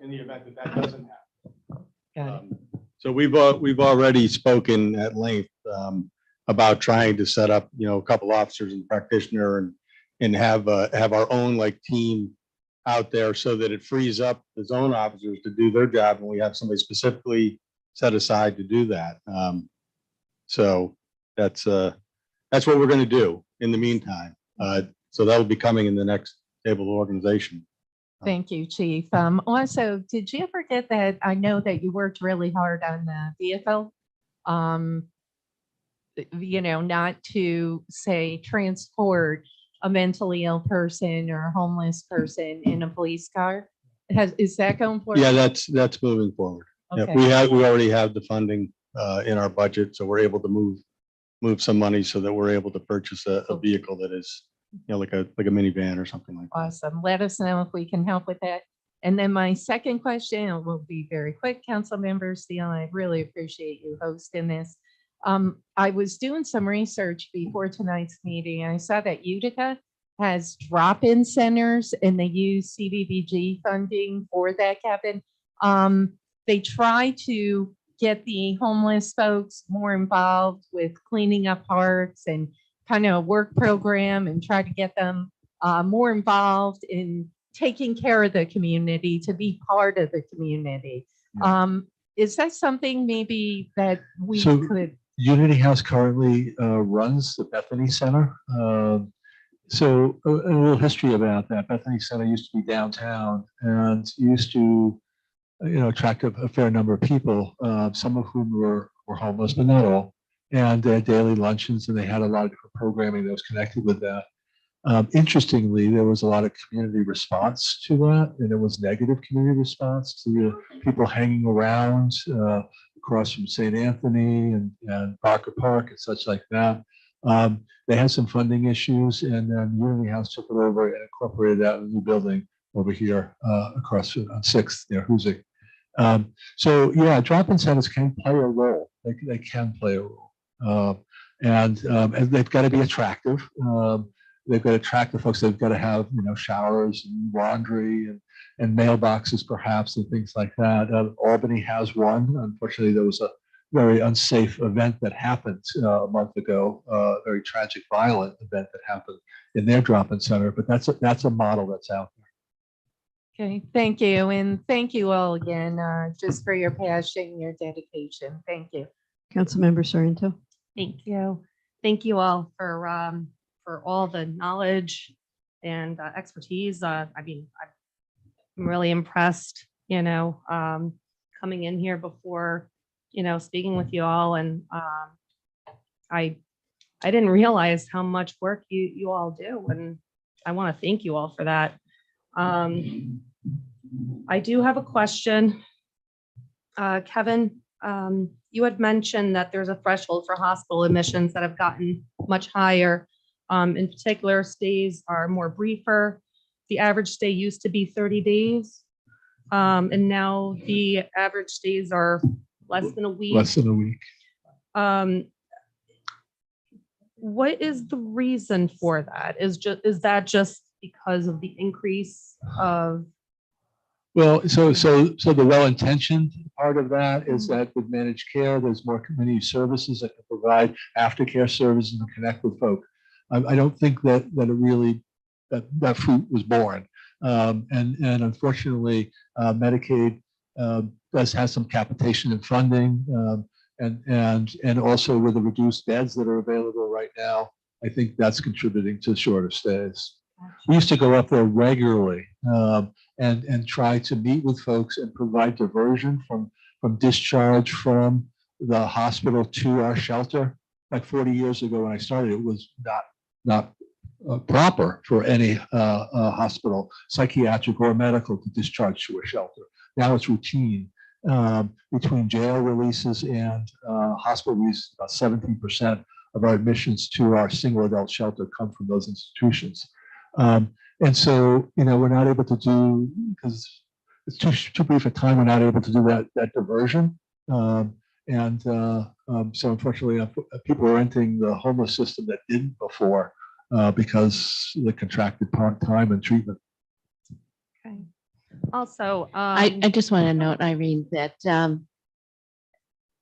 in the event that doesn't happen. Got it. So we've already spoken at length about trying to set up, a couple officers and practitioner and have our own team out there so that it frees up the zone officers to do their job, and we have somebody specifically set aside to do that. So that's what we're going to do in the meantime. So that will be coming in the next stable organization. Thank you, Chief. Also, did you ever get that? I know that you worked really hard on the vehicle. Not to say transport a mentally ill person or a homeless person in a police car. Is that going forward? Yeah, that's moving forward. Okay. Yeah, we already have the funding in our budget, so we're able to move some money so that we're able to purchase a vehicle that is, like a minivan or something like that. Awesome. Let us know if we can help with that. And then my second question, and will be very quick, council members, Theo, I really appreciate you hosting this. I was doing some research before tonight's meeting. And I saw that Utica has drop-in centers and they use CDBG funding for that, Kevin. They try to get the homeless folks more involved with cleaning up parks and kind of a work program and try to get them more involved in taking care of the community, to be part of the community. Is that something maybe that we So- could? Unity House currently runs the Bethany Center. So a little history about that. Bethany Center used to be downtown and used to, attract a fair number of people, some of whom were homeless, but not all. And they had daily luncheons and they had a lot of different programming that was connected with that. Interestingly, there was a lot of community response to that, and there was negative community response to the people hanging around across from St. Anthony and Barker Park and such like that. They had some funding issues, and then Unity House took it over and incorporated that in a new building over here across on 6th near Hoosick. So yeah, drop-in centers can play a role. They can play a role, and they've got to be attractive. They've got to attract the folks. They've got to have, showers and laundry and mailboxes perhaps and things like that. Albany has one. Unfortunately, there was a very unsafe event that happened a month ago, a very tragic, violent event that happened in their drop-in center. But that's a model that's out there. Okay, thank you. And thank you all again, just for your passion, and your dedication. Thank you. Councilmember Sorrento. Thank you. Thank you all for all the knowledge and expertise. I'm really impressed, coming in here before, speaking with you all. And I didn't realize how much work you all do. And I want to thank you all for that. I do have a question. Kevin, you had mentioned that there's a threshold for hospital admissions that have gotten much higher. In particular, stays are more briefer. The average stay used to be 30 days. And now the average stays are less than a week. Less than a week. What is the reason for that? Is that just because of the increase of? Well, so the well-intentioned part of that is that with managed care, there's more community services that can provide aftercare services and connect with folk. I don't think that it really, that fruit was born. And unfortunately, Medicaid does have some capitation in funding. And also with the reduced beds that are available right now, I think that's contributing to shorter stays. We used to go up there regularly and try to meet with folks and provide diversion from discharge from the hospital to our shelter. Like 40 years ago when I started, it was not proper for any hospital, psychiatric or medical, to discharge to a shelter. Now it's routine. Between jail releases and hospital releases, about 17% of our admissions to our single adult shelter come from those institutions. And so, we're not able to do, because it's too brief a time, we're not able to do that diversion. So unfortunately, people are entering the homeless system that didn't before because the contracted time and treatment. Okay. Also, I just want to note, Irene, that an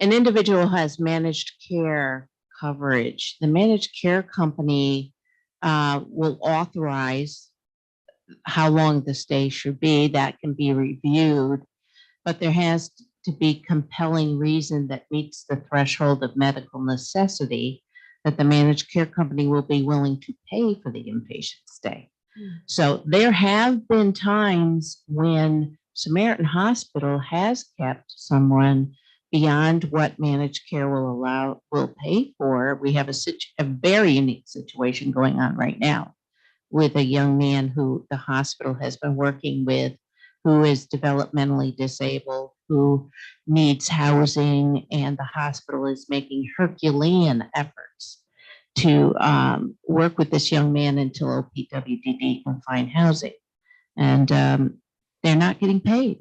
individual has managed care coverage. The managed care company will authorize how long the stay should be. That can be reviewed, but there has to be compelling reason that meets the threshold of medical necessity that the managed care company will be willing to pay for the inpatient stay. So there have been times when Samaritan Hospital has kept someone beyond what managed care will pay for. We have a very unique situation going on right now with a young man who the hospital has been working with, who is developmentally disabled, who needs housing, and the hospital is making Herculean efforts to work with this young man until OPWDD can find housing. And they're not getting paid.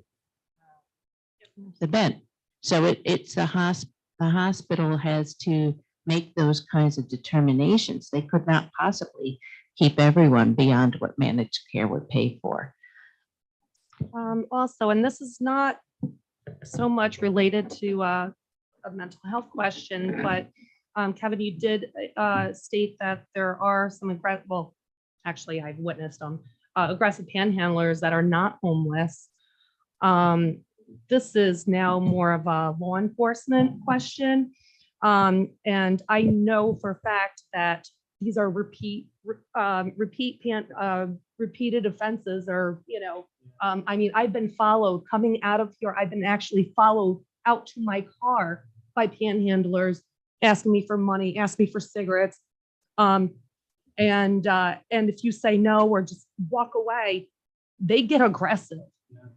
The bed. So it's the hospital has to make those kinds of determinations. They could not possibly keep everyone beyond what managed care would pay for. Also, and this is not so much related to a mental health question, but Kevin, you did state that there are some well, actually, I've witnessed them, aggressive panhandlers that are not homeless. This is now more of a law enforcement question. And I know for a fact that these are repeated offenses, or, you know, I mean, I've been followed coming out of here. I've been actually followed out to my car by panhandlers, asking me for money, asking me for cigarettes. And if you say no or just walk away, they get aggressive.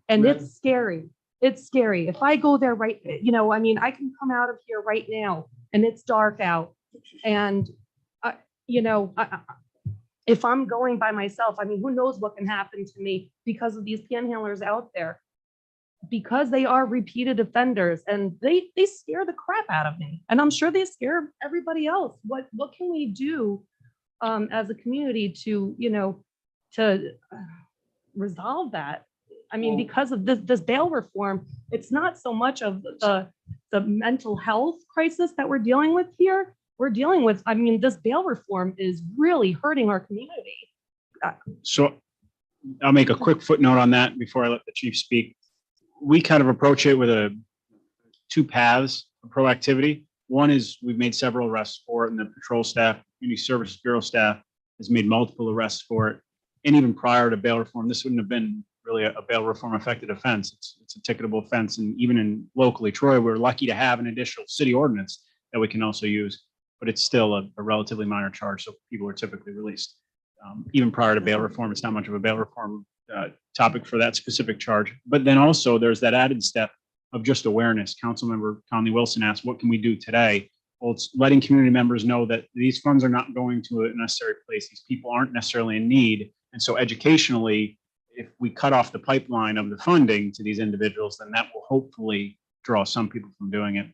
And it's scary. It's scary. If I go there right, you know, I mean, I can come out of here right now and it's dark out. And, you know, if I'm going by myself, I mean, who knows what can happen to me because of these panhandlers out there, because they are repeated offenders, and they scare the crap out of me. And I'm sure they scare everybody else. What can we do as a community to, you know, to resolve that? I mean, because of this bail reform, it's not so much of the mental health crisis that we're dealing with here. We're dealing with, I mean, this bail reform is really hurting our community. So I'll make a quick footnote on that before I let the chief speak. We kind of approach it with two paths of proactivity. One is we've made several arrests for it, and the patrol staff, Community Service Bureau staff has made multiple arrests for it. And even prior to bail reform, this wouldn't have been really a bail reform affected offense. It's a ticketable offense. And even in locally Troy, we're lucky to have an additional city ordinance that we can also use, but it's still a relatively minor charge. So people are typically released. Even prior to bail reform, it's not much of a bail reform topic for that specific charge. But then also there's that added step of just awareness. Councilmember Conley Wilson asked, what can we do today? Well, it's letting community members know that these funds are not going to a necessary place. These people aren't necessarily in need. And so educationally, if we cut off the pipeline of the funding to these individuals, then that will hopefully draw some people from doing it.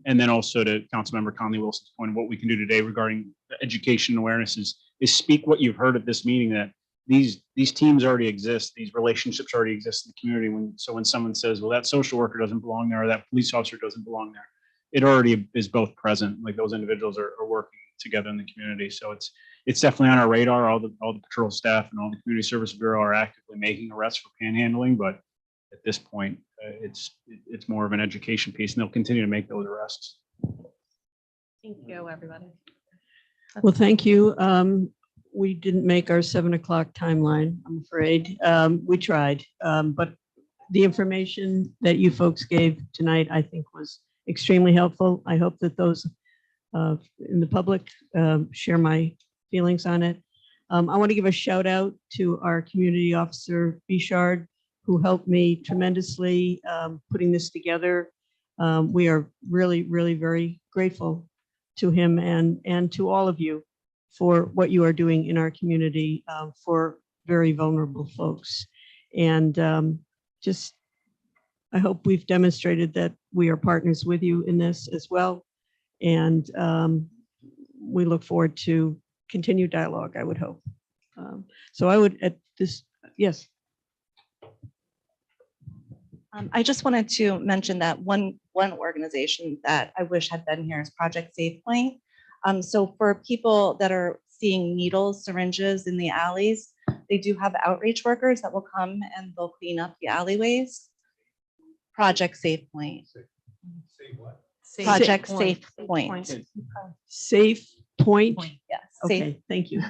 And then also to Councilmember Conley Wilson's point, what we can do today regarding education awareness is speak what you've heard at this meeting, that these teams already exist, these relationships already exist in the community. So when someone says, well, that social worker doesn't belong there, or that police officer doesn't belong there, it already is both present. Like those individuals are working together in the community. So it's definitely on our radar. All the patrol staff and all the Community Service Bureau are actively making arrests for panhandling, but at this point, it's more of an education piece, and they'll continue to make those arrests. Thank you, everybody. Well, thank you. We didn't make our 7 o'clock timeline, I'm afraid. We tried, but the information that you folks gave tonight, I think, was extremely helpful. I hope that those in the public share my feelings on it. I want to give a shout out to our community officer, Bichard, who helped me tremendously putting this together. We are really, really very grateful to him and to all of you for what you are doing in our community for very vulnerable folks. And I hope we've demonstrated that we are partners with you in this as well. And we look forward to continued dialogue, I would hope. So I would at this, yes. I just wanted to mention that one organization that I wish had been here is Project Safe Point. So for people that are seeing needles, syringes in the alleys, they do have outreach workers that will come and they'll clean up the alleyways. Project Safe Point. Project Safe Point. Safe Point? Yes. Okay, thank you.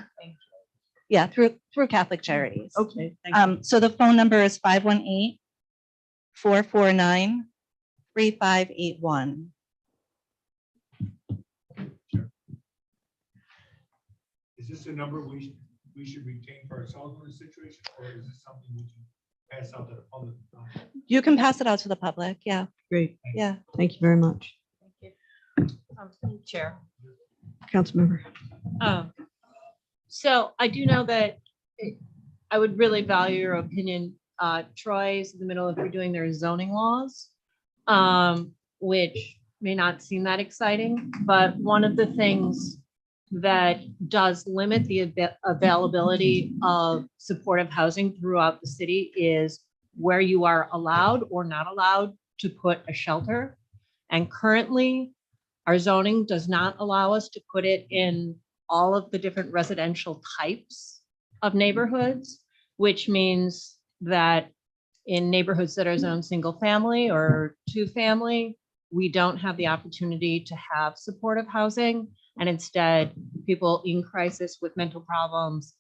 Yeah, through Catholic Charities. Okay, thank you. So the phone number is 518-449-3581. Is this a number we should retain for ourselves in this situation, or is this something we can pass out to the public? You can pass it out to the public. Yeah. Great. Yeah. Thank you very much. Chair. Councilmember. So I do know that I would really value your opinion Troy's in the middle of redoing their zoning laws, which may not seem that exciting, but one of the things that does limit the availability of supportive housing throughout the city is where you are allowed or not allowed to put a shelter. And currently, our zoning does not allow us to put it in all of the different residential types of neighborhoods, which means that in neighborhoods that are zoned single family or two family, we don't have the opportunity to have supportive housing. And instead, people in crisis with mental problems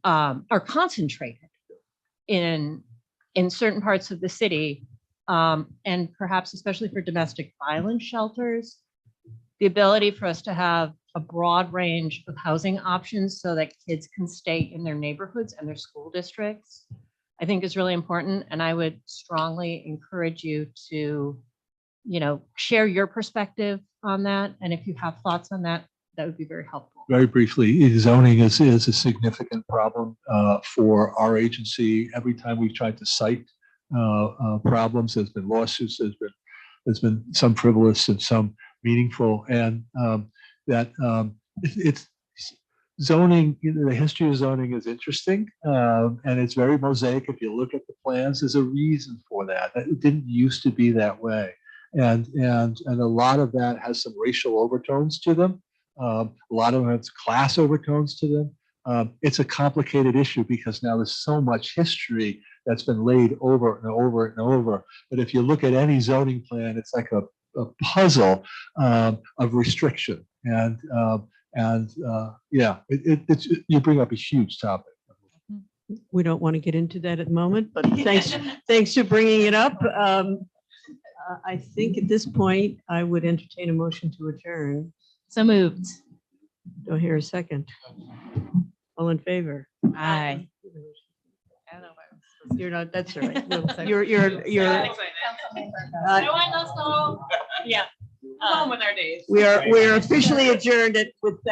are concentrated in certain parts of the city. And perhaps especially for domestic violence shelters, the ability for us to have a broad range of housing options so that kids can stay in their neighborhoods and their school districts, I think is really important. And I would strongly encourage you to, share your perspective on that. And if you have thoughts on that, that would be very helpful. Very briefly, zoning is a significant problem for our agency. Every time we've tried to cite problems, there's been lawsuits, there's been some frivolous and some meaningful, and it's zoning. The history of zoning is interesting, and it's very mosaic. If you look at the plans, there's a reason for that. It didn't used to be that way, and a lot of that has some racial overtones to them. A lot of it's class overtones to them. It's a complicated issue because now there's so much history that's been laid over and over and over. But if you look at any zoning plan, it's like a puzzle of restriction. And you bring up a huge topic. We don't want to get into that at the moment, but thanks for bringing it up. I think at this point, I would entertain a motion to adjourn. So moved. Do I hear a second? All in favor? Aye. You're not, that's all right. No, So- You're, Yeah. Yeah. On with our days. we're officially adjourned with that.